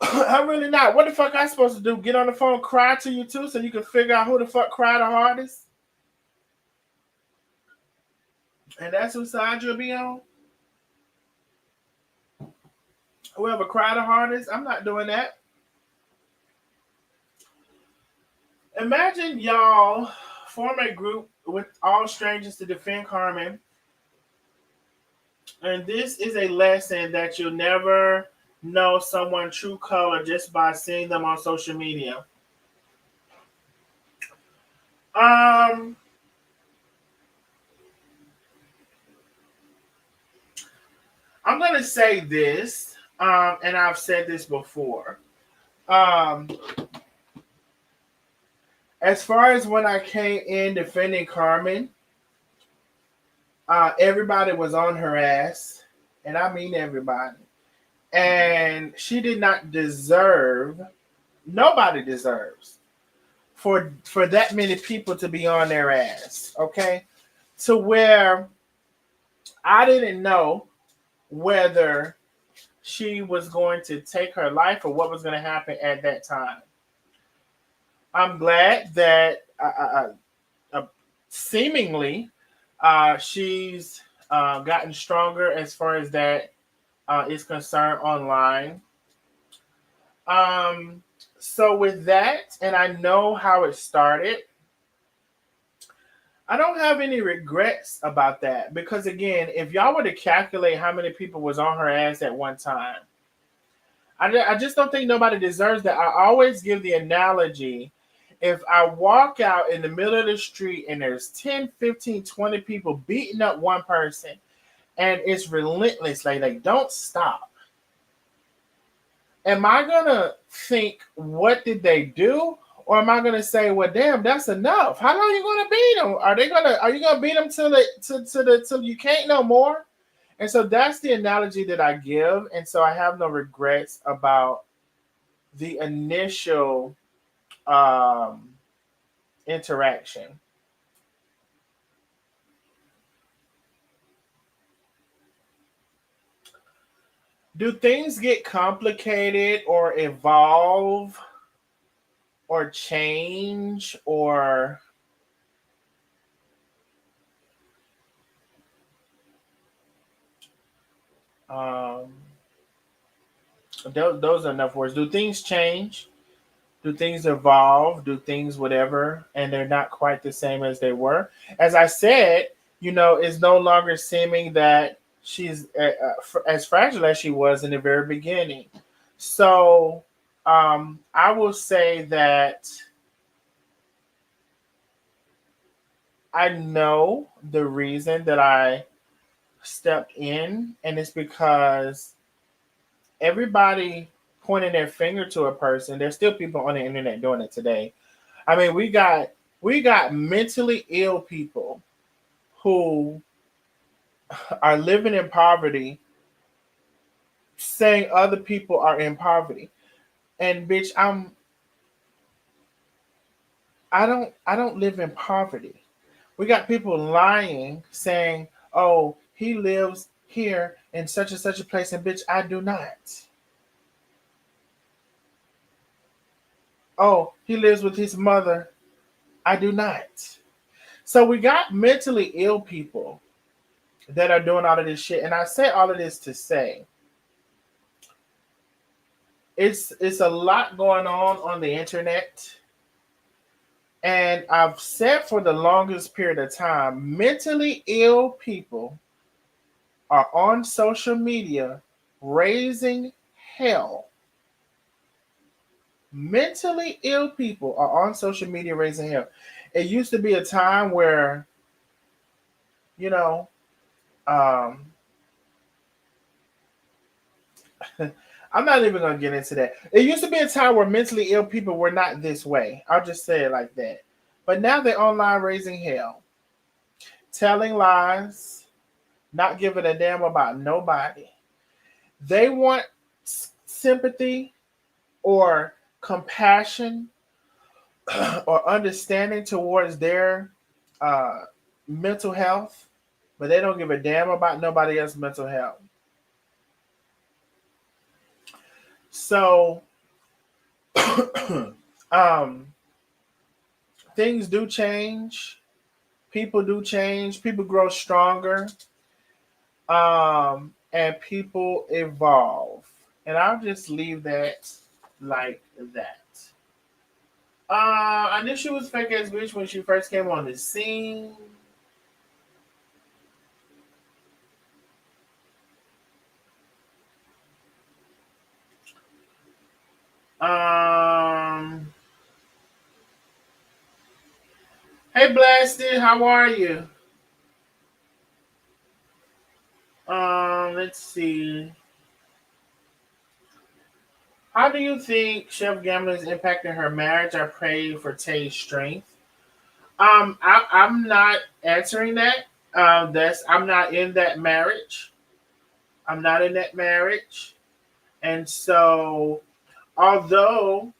I'm really not. What the fuck I supposed to do? Get on the phone, cry to you too, so you can figure out who the fuck cried the hardest, and that's whose side you'll be on. Whoever cried the hardest, I'm not doing that. Imagine y'all form a group with all strangers to defend Carmen, and this is a lesson that you'll never know someone's true color just by seeing them on social media. Um, I'm gonna say this, and I've said this before. Um, as far as when I came in defending Carmen, everybody was on her ass, and I mean everybody. And she did not deserve. Nobody deserves for that many people to be on their ass. Okay, to where I didn't know whether she was going to take her life or what was going to happen at that time. I'm glad that seemingly she's gotten stronger as far as that is concerned online. Um, so with that, and I know how it started, I don't have any regrets about that because again, if y'all were to calculate how many people was on her ass at one time, I just don't think nobody deserves that. I always give the analogy. If I walk out in the middle of the street and there's 10, 15, 20 people beating up one person and it's relentless, like they don't stop, am I gonna think what did they do, or am I gonna say, well, damn, that's enough? How long are you gonna beat them? Are you gonna beat them till you can't no more? And so that's the analogy that I give, and so I have no regrets about the initial um, interaction. Do things get complicated or evolve change or um, those are enough words. Do things change? Do things evolve? Do things whatever, and they're not quite the same as they were? As I said, it's no longer seeming that she's as fragile as she was in the very beginning. So I will say that I know the reason that I stepped in, and it's because everybody pointing their finger to a person. There's still people on the internet doing it today. I mean, we got mentally ill people who are living in poverty, saying other people are in poverty. And bitch, I don't live in poverty. We got people lying, saying, "Oh, he lives here in such and such a place," and bitch, I do not. Oh, he lives with his mother. I do not. So we got mentally ill people that are doing all of this shit. And I say all of this to say it's a lot going on the internet. And I've said for the longest period of time, mentally ill people are on social media raising hell. Mentally ill people are on social media raising hell. It used to be a time where, you know, um, I'm not even gonna get into that. It used to be a time where mentally ill people were not this way. I'll just say it like that. But now they're online raising hell, telling lies, not giving a damn about nobody. They want sympathy or compassion or understanding towards their uh, mental health, but they don't give a damn about nobody else's mental health. So, um, things do change. People do change. People grow stronger. And people evolve. And I'll just leave that like that. I knew she was fake ass bitch when she first came on the scene. Um, hey Blasted, how are you? Let's see. How do you think Chef Gambling is impacting her marriage? I pray for Tay's strength. I'm not answering that. I'm not in that marriage. I'm not in that marriage, and so although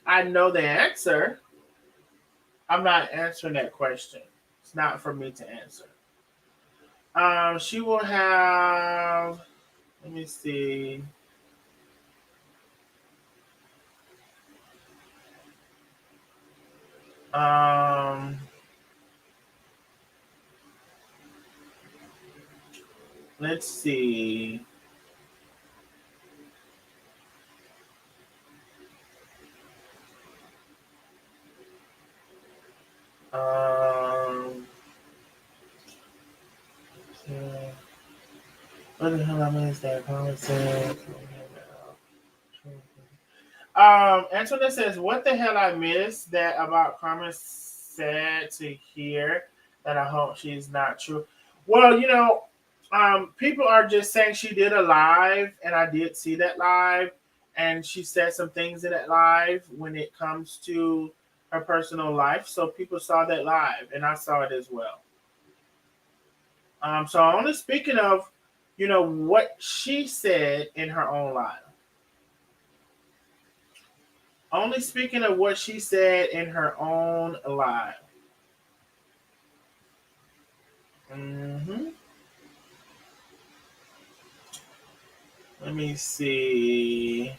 I know the answer, I'm not answering that question. It's not for me to answer. She will have. Let me see. Um, let's see. Um, what the hell I missed that conversation? Antoinette says, "What the hell I missed that about Carmen said to hear that I hope she's not true." Well, people are just saying she did a live, and I did see that live, and she said some things in that live when it comes to her personal life. So people saw that live, and I saw it as well. So I'm only speaking of, what she said in her own life. Only speaking of what she said in her own live. hmm Let me see.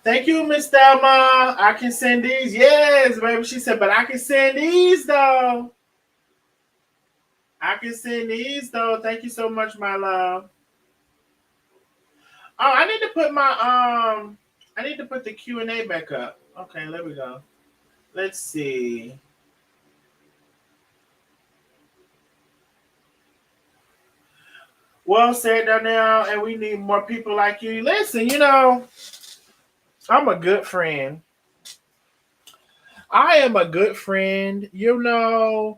Thank you, Miss Thelma. I can send these. Yes, baby. She said, but I can send these though. I can send these though. Thank you so much, my love. Oh, I need to put my I need to put the Q&A back up. Okay, there we go. Let's see. Well said, Donnell, and we need more people like you. Listen, I'm a good friend. I am a good friend, and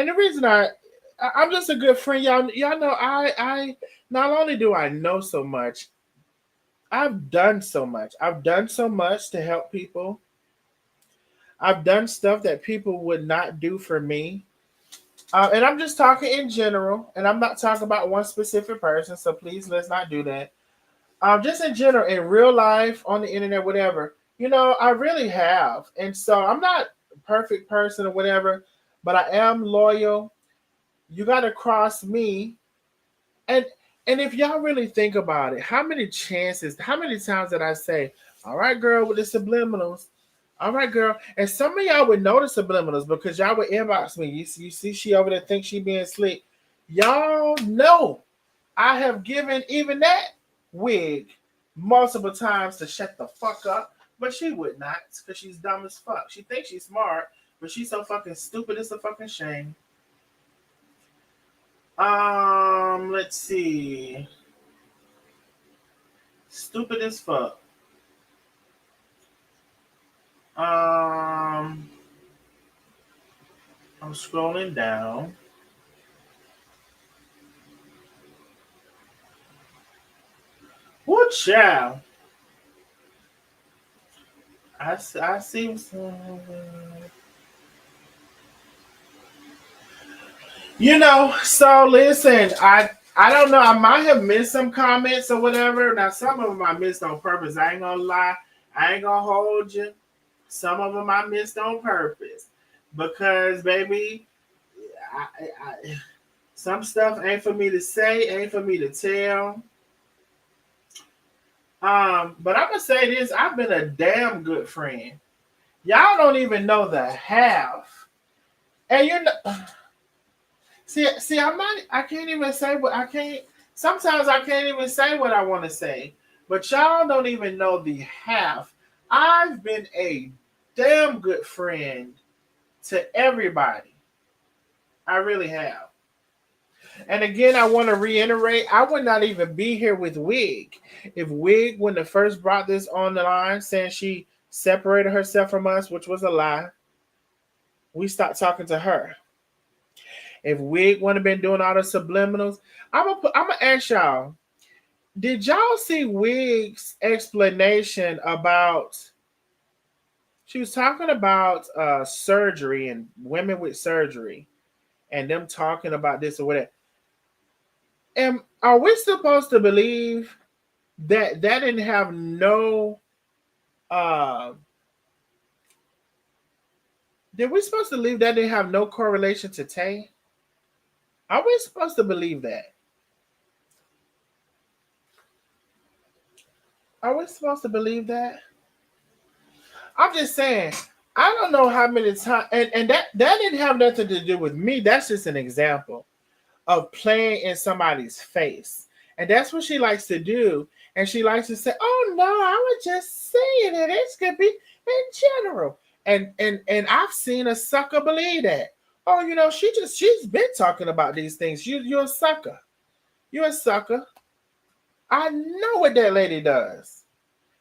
the reason I'm just a good friend, y'all know I not only do I know so much, I've done so much. I've done so much to help people. I've done stuff that people would not do for me. And I'm just talking in general, and I'm not talking about one specific person, so please let's not do that. Just in general, in real life, on the internet, whatever, I really have. And so I'm not a perfect person or whatever, but I am loyal. You got to cross me. And and if y'all really think about it, how many times did I say, all right, girl, with the subliminals? All right, girl. And some of y'all would notice subliminals because y'all would inbox me. You see she over there think she being slick. Y'all know I have given even that wig multiple times to shut the fuck up, but she would not because she's dumb as fuck. She thinks she's smart, but she's so fucking stupid. It's a fucking shame. Let's see. Stupid as fuck. Um, I'm scrolling down. What child? I see some. So listen, I don't know. I might have missed some comments or whatever. Now some of them I missed on purpose. I ain't gonna lie. I ain't gonna hold you. Some of them I missed on purpose because baby, some stuff ain't for me to say, ain't for me to tell. But I'm gonna say this: I've been a damn good friend. Y'all don't even know the half, and see, I'm not. I can't even say what I can't. Sometimes I can't even say what I want to say. But y'all don't even know the half. I've been a damn good friend to everybody. I really have. And again, I want to reiterate, I would not even be here with Wig if Wig, when they first brought this on the line, saying she separated herself from us, which was a lie, we stopped talking to her. If Wig wouldn't have been doing all the subliminals, I'm gonna ask y'all: did y'all see Wig's explanation about? She was talking about surgery and women with surgery, and them talking about this or whatever. And are we supposed to believe that didn't have no? Uh, did we supposed to believe that didn't have no correlation to Tay? Are we supposed to believe that? Are we supposed to believe that? I'm just saying, I don't know how many times, and that didn't have nothing to do with me. That's just an example of playing in somebody's face. And that's what she likes to do. And she likes to say, oh no, I was just saying it. It could be in general. And I've seen a sucker believe that. Oh, she's been talking about these things. You're a sucker. You're a sucker. I know what that lady does.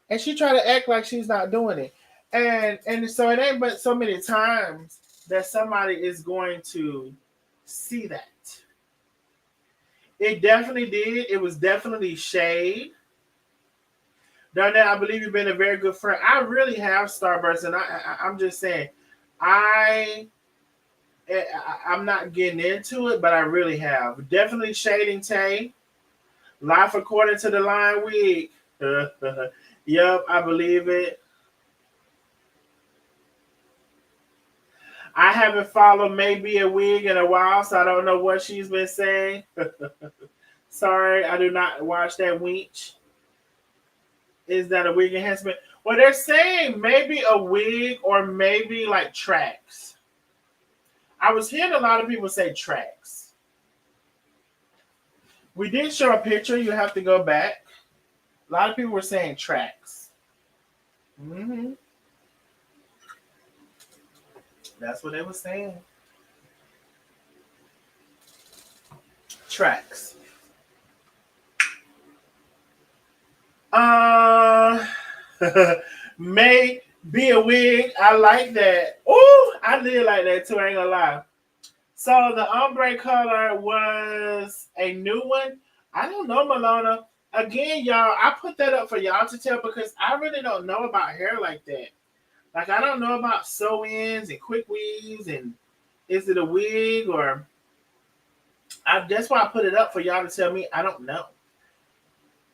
And she try to act like she's not doing it. And so it ain't but so many times that somebody is going to see that. It definitely did. It was definitely shade. Darnell, I believe you've been a very good friend. I really have, Starburst, and I'm just saying, I I'm not getting into it, but I really have. Definitely shading Tay. Life according to the line week. Yep, I believe it. I haven't followed maybe a wig in a while, so I don't know what she's been saying. Sorry, I do not watch that winch. Is that a wig enhancement? Well, they're saying maybe a wig or maybe like tracks. I was hearing a lot of people say tracks. We did show a picture. You have to go back. A lot of people were saying tracks. Hmm. That's what they were saying. Tracks. Uh, may be a wig. I like that. Oh, I did like that too. I ain't gonna lie. So the ombre color was a new one. I don't know, Malona. Again, y'all, I put that up for y'all to tell because I really don't know about hair like that. Like I don't know about sew-ins and quick weaves and is it a wig or that's why I put it up for y'all to tell me. I don't know.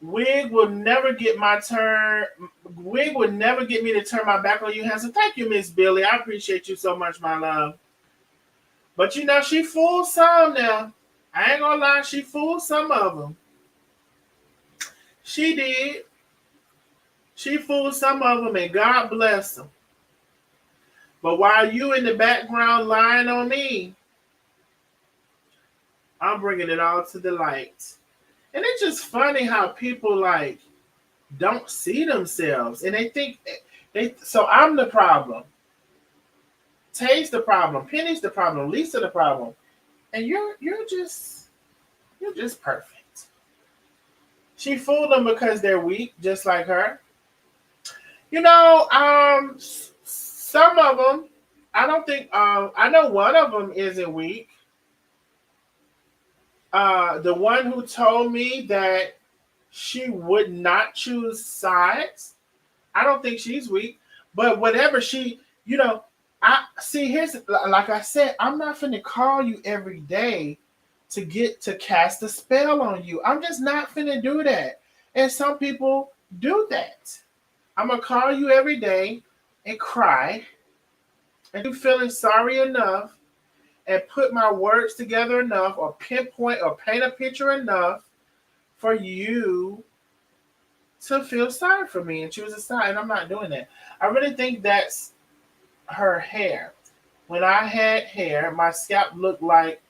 Wig will never get my turn. Wig will never get me to turn my back on you, Hanson. Thank you, Miss Billy. I appreciate you so much, my love. But you know, she fooled some now. I ain't gonna lie, she fooled some of them. She did. She fooled some of them, and God bless them. But while you in the background lying on me, I'm bringing it all to the light. And it's just funny how people like don't see themselves, and they think they. So I'm the problem. Tay's the problem. Penny's the problem. Lisa the problem, and you're just perfect. She fooled them because they're weak, just like her. You know, some of them. I don't think. I know one of them isn't weak. The one who told me that she would not choose sides. I don't think she's weak, but whatever I see. Here's like I said, I'm not finna call you every day to get to cast a spell on you. I'm just not finna do that. And some people do that. I'm gonna call you every day and cry, and you feeling sorry enough, and put my words together enough, or pinpoint or paint a picture enough for you to feel sorry for me and choose a side. And I'm not doing that. I really think that's her hair. When I had hair, my scalp looked like,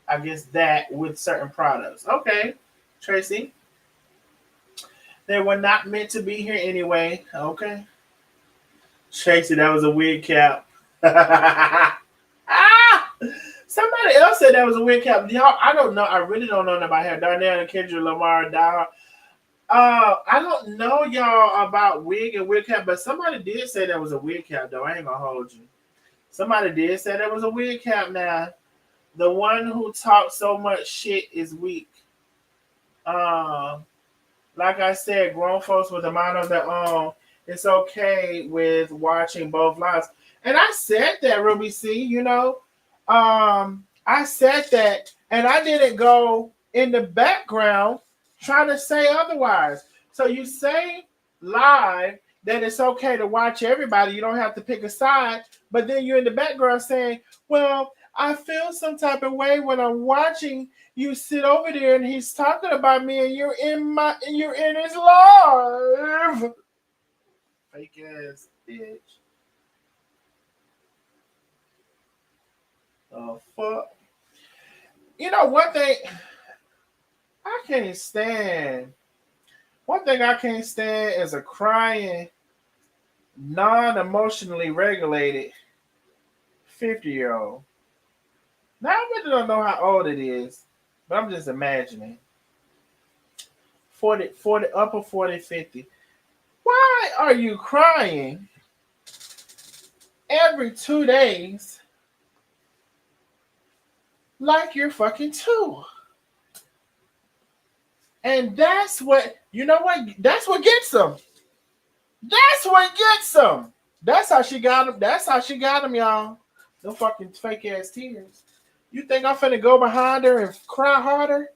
I guess, that with certain products. Okay, Tracy. They were not meant to be here anyway. Okay. Tracy, that was a wig cap. Ah! Somebody else said that was a wig cap. Y'all, I don't know. I really don't know about hair. Darnell and Kendra Lamar, I don't know y'all about wig and wig cap, but somebody did say that was a wig cap, though. I ain't gonna hold you. Somebody did say that was a wig cap. Now, the one who talks so much shit is weak. Um, like I said, grown folks with a mind of their own, it's okay with watching both lives. And I said that, Ruby C, I said that, and I didn't go in the background trying to say otherwise. So you say live that it's okay to watch everybody. You don't have to pick a side, but then you're in the background saying, well, I feel some type of way when I'm watching you sit over there and he's talking about me and you're in his live. Fake ass bitch. Oh fuck. One thing I can't stand. One thing I can't stand is a crying, non-emotionally regulated 50-year-old. Now I really don't know how old it is, but I'm just imagining. 40, upper 40, 50. Why are you crying every 2 days like you're fucking two? And that's what, that's what gets them. That's what gets them. That's how she got him. That's how she got him, y'all. No fucking fake ass tears. You think I'm finna go behind her and cry harder?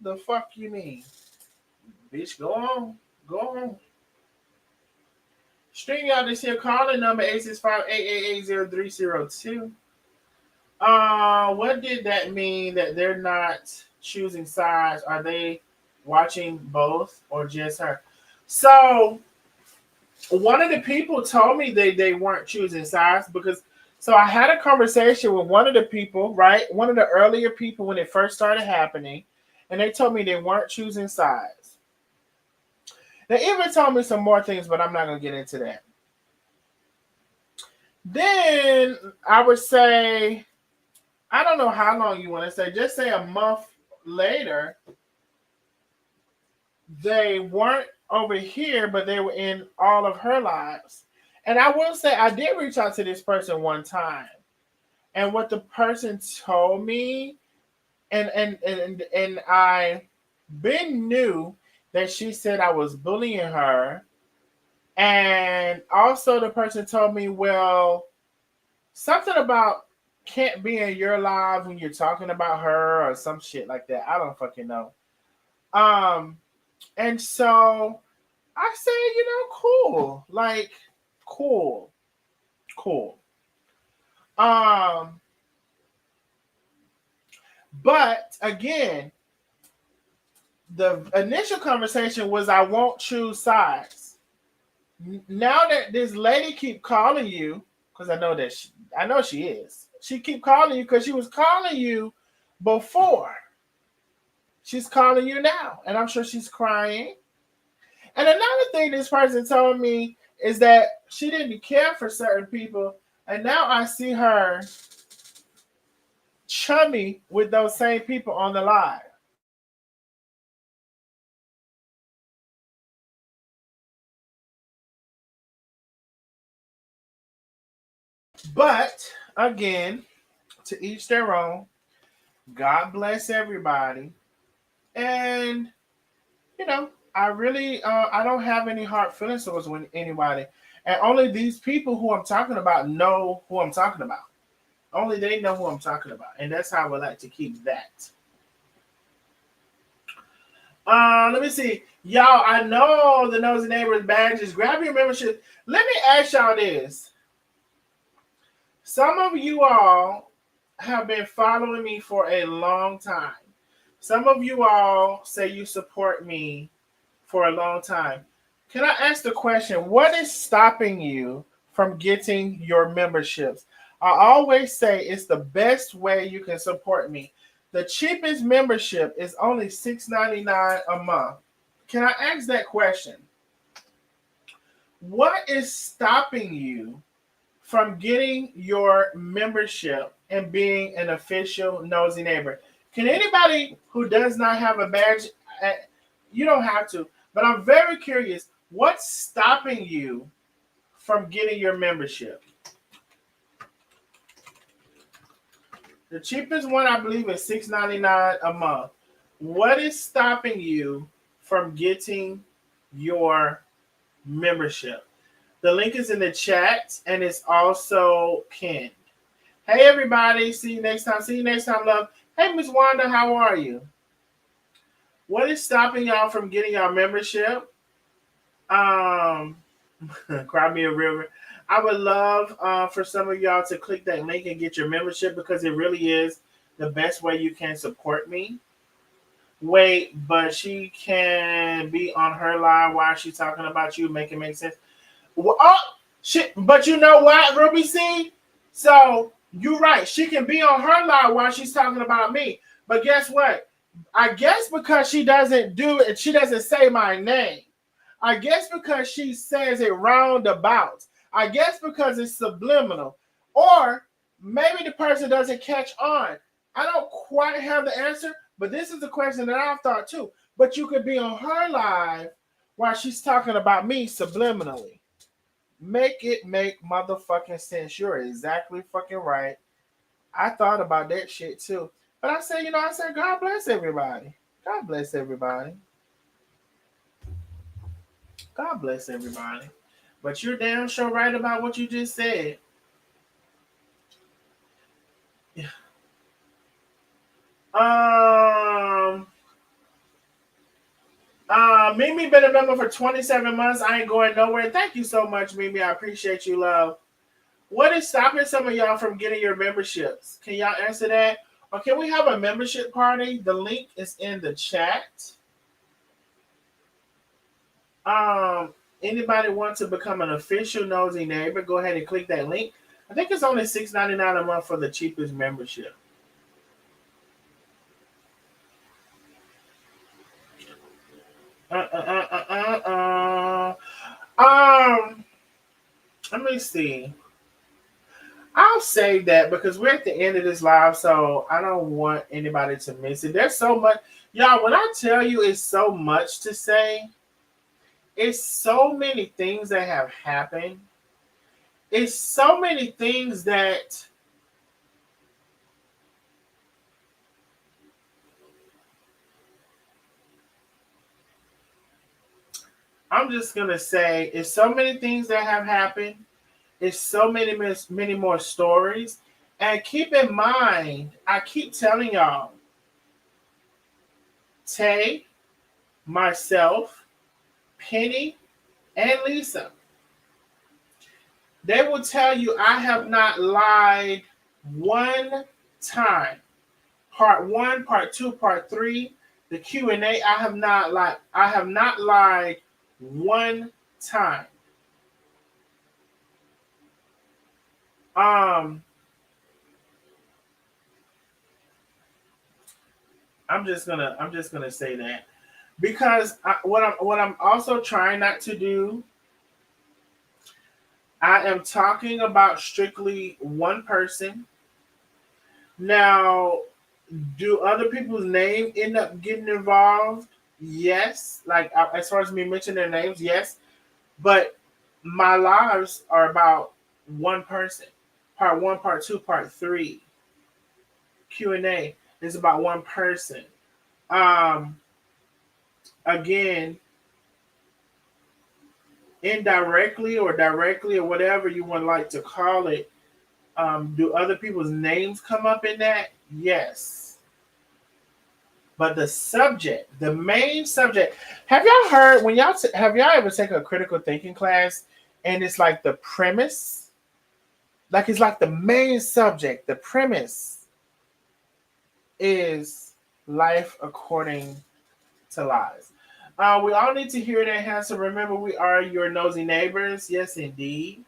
The fuck you mean? Bitch, go on. Go on. String out this here calling number 865-888-0302. What did that mean that they're not choosing sides? Are they watching both or just her? So one of the people told me they weren't choosing sides because so I had a conversation with one of the people, right? One of the earlier people when it first started happening, and they told me they weren't choosing sides. They even told me some more things, but I'm not gonna get into that. Then I would say, I don't know how long you want to say, just say a month later, they weren't over here, but they were in all of her lives. And I will say, I did reach out to this person one time. And what the person told me, and I been knew that she said I was bullying her. And also the person told me, well, something about can't be in your live when you're talking about her or some shit like that. I don't fucking know. Um, and so I said, cool. Like, cool. Cool. Um, but again, the initial conversation was I won't choose sides. Now that this lady keep calling you, because I know she is. She keep calling you because she was calling you before. She's calling you now, and I'm sure she's crying. And another thing this person told me is that she didn't care for certain people, and now I see her chummy with those same people on the live. But again, to each their own. God bless everybody. And I really I don't have any hard feelings towards anybody. And only these people who I'm talking about know who I'm talking about. Only they know who I'm talking about. And that's how I would like to keep that. Let me see. Y'all, I know the Nosy Neighbors badges. Grab your membership. Let me ask y'all this. Some of you all have been following me for a long time. Some of you all say you support me for a long time. Can I ask the question, what is stopping you from getting your memberships? I always say it's the best way you can support me. The cheapest membership is only $6.99 a month. Can I ask that question? What is stopping you from getting your membership and being an official Nosy Neighbor? Can anybody who does not have a badge, you don't have to, but I'm very curious, what's stopping you from getting your membership? The cheapest one, I believe, is $6.99 a month. What is stopping you from getting your membership? The link is in the chat and it's also pinned. Hey, everybody. See you next time. See you next time, love. Hey, Miss Wanda, how are you? What is stopping y'all from getting our membership? Cry me a river. I would love for some of y'all to click that link and get your membership because it really is the best way you can support me. Wait, but she can be on her live while she's talking about you, make it make sense. Well, oh, shit. But you know what, Ruby C? So you're right. She can be on her live while she's talking about me. But guess what? I guess because she doesn't do it, she doesn't say my name. I guess because she says it roundabout. I guess because it's subliminal. Or maybe the person doesn't catch on. I don't quite have the answer, but this is the question that I've thought too. But you could be on her live while she's talking about me subliminally. Make it make motherfucking sense. You're exactly fucking right. I thought about that shit too. But I said, God bless everybody. God bless everybody. God bless everybody. But you're damn sure right about what you just said. Yeah. Mimi been a member for 27 months. I ain't going nowhere. Thank you so much, Mimi. I appreciate you, love. What is stopping some of y'all from getting your memberships? Can y'all answer that? Or can we have a membership party? The link is in the chat. Anybody want to become an official Nosy Neighbor, go ahead and click that link. I think it's only $6.99 a month for the cheapest membership. Um, let me see. I'll save that because we're at the end of this live, so I don't want anybody to miss it. There's so much, y'all. When I tell you it's so much to say, it's so many things that have happened. It's so many things that I'm just gonna say. It's so many things that have happened. It's so many more stories. And keep in mind, I keep telling y'all, Tay, myself, Penny, and Lisa, they will tell you I have not lied one time. Part one, part two, part three, the Q&A, I have not lied. I have not lied one time. Um, I'm just gonna say that because what I'm also trying not to do. I am talking about strictly one person. Now, do other people's name end up getting involved? Yes. Like as far as me mentioning their names, yes. But my lives are about one person. Part one, part two, part three. Q&A is about one person. Um, Again, indirectly or directly or whatever you would like to call it, do other people's names come up in that? Yes. But the subject, the main subject, have y'all heard when have y'all ever taken a critical thinking class and it's like the premise, like it's like the main subject, the premise is life according to lies. We all need to hear that, Hanson. Remember, we are your nosy neighbors. Yes, indeed.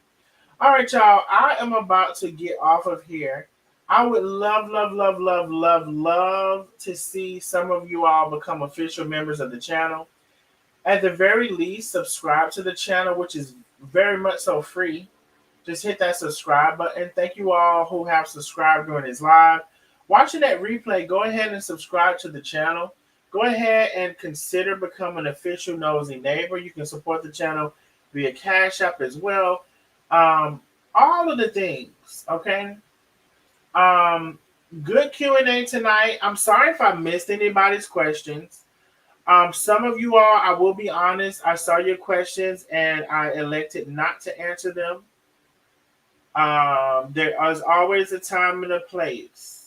All right, y'all. I am about to get off of here. I would love, love, love, love, love, love to see some of you all become official members of the channel. At the very least, subscribe to the channel, which is very much so free. Just hit that subscribe button. Thank you all who have subscribed during this live. Watching that replay, go ahead and subscribe to the channel. Go ahead and consider becoming an official nosy neighbor. You can support the channel via Cash App as well. All of the things, okay? Um, Good Q&A tonight. I'm sorry if I missed anybody's questions. Some of you all, I will be honest, I saw your questions and I elected not to answer them. There is always a time and a place.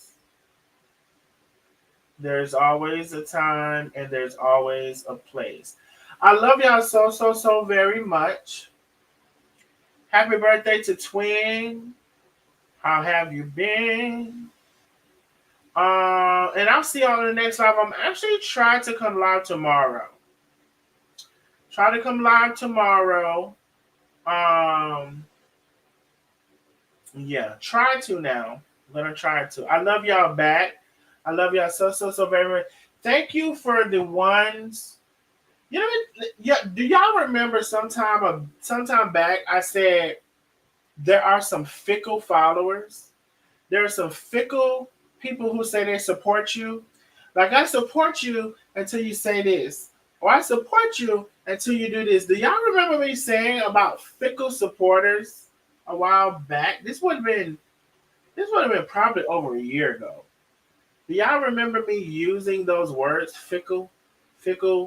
There's always a time and there's always a place. I love y'all so, so, so very much. Happy birthday to Twin. How have you been? And I'll see y'all in the next live. I'm actually trying to come live tomorrow. Try to come live tomorrow. Yeah, try to now. I'm gonna try to. I love y'all back. I love y'all so, so, so very much. Thank you for the ones. You know, yeah. Do y'all remember sometime back I said there are some fickle followers. There are some fickle people who say they support you. Like I support you until you say this, or I support you until you do this. Do y'all remember me saying about fickle supporters a while back? This would have been probably over a year ago. Do y'all remember me using those words, fickle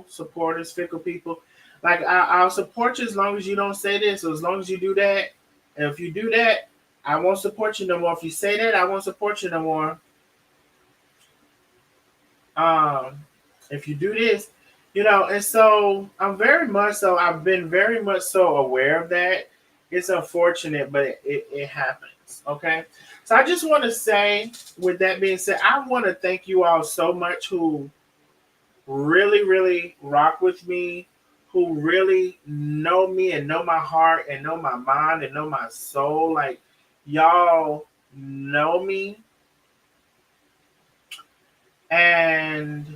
supporters, fickle people? Like I'll support you as long as you don't say this, or as long as you do that. And if you do that, I won't support you no more. If you say that, I won't support you no more. Um, if you do this, and so I've been very much so aware of that. It's unfortunate, but it happens. Okay. So I just want to say, with that being said, I want to thank you all so much who really, really rock with me, who really know me and know my heart and know my mind and know my soul. Like, y'all know me. And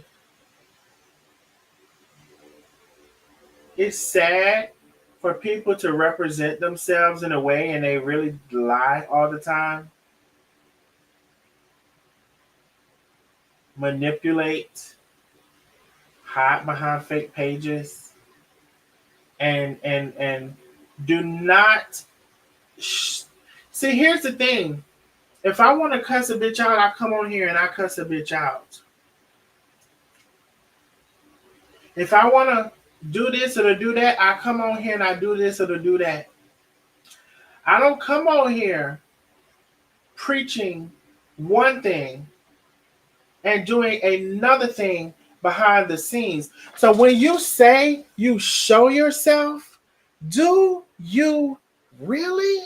it's sad for people to represent themselves in a way and they really lie all the time, manipulate, hide behind fake pages, and do not see. Here's the thing: if I want to cuss a bitch out, I come on here and I cuss a bitch out. If I want to do this or to do that, I come on here and I do this or to do that. I don't come on here preaching one thing and doing another thing behind the scenes. So when you say you show yourself, do you really?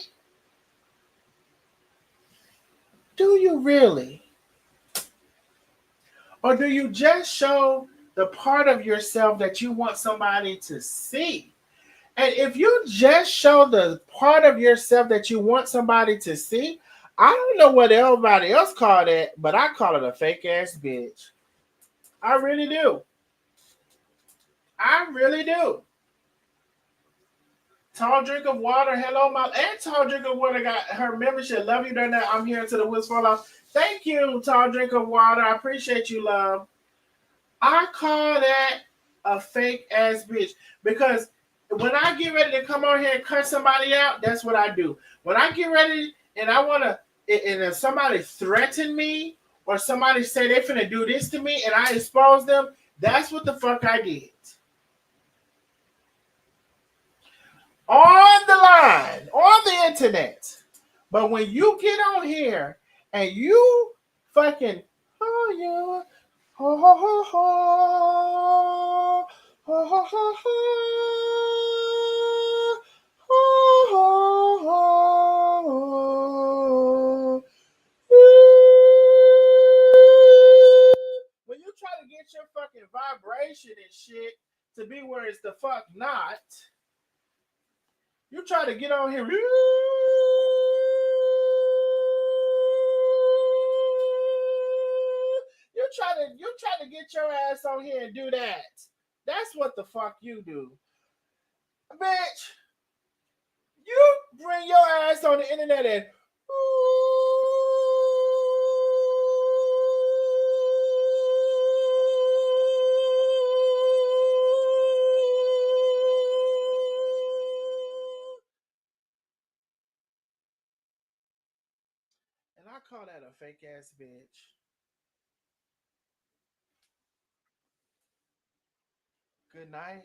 Do you really? Or do you just show the part of yourself that you want somebody to see? And if you just show the part of yourself that you want somebody to see, I don't know what everybody else call that, but I call it a fake ass bitch. I really do. I really do. Tall drink of water. Hello, my and tall drink of water got her membership. Love you, there. I'm here to the whistle off. Thank you, tall drink of water. I appreciate you, love. I call that a fake ass bitch because when I get ready to come on here and cut somebody out, that's what I do. When I get ready and I want to, and if somebody threaten me or somebody say they finna do this to me and I expose them, that's what the fuck I did. On the line, on the internet. But when you get on here and you fucking, oh yeah, ho ho ho ho, ho ho ho ho, ho ho ho. When you try to get your fucking vibration and shit to be where it's the fuck not, you try to get on here. You try to get your ass on here and do that. That's what the fuck you do. Bitch, you bring your ass on the internet and and I call that a fake ass bitch. Good night.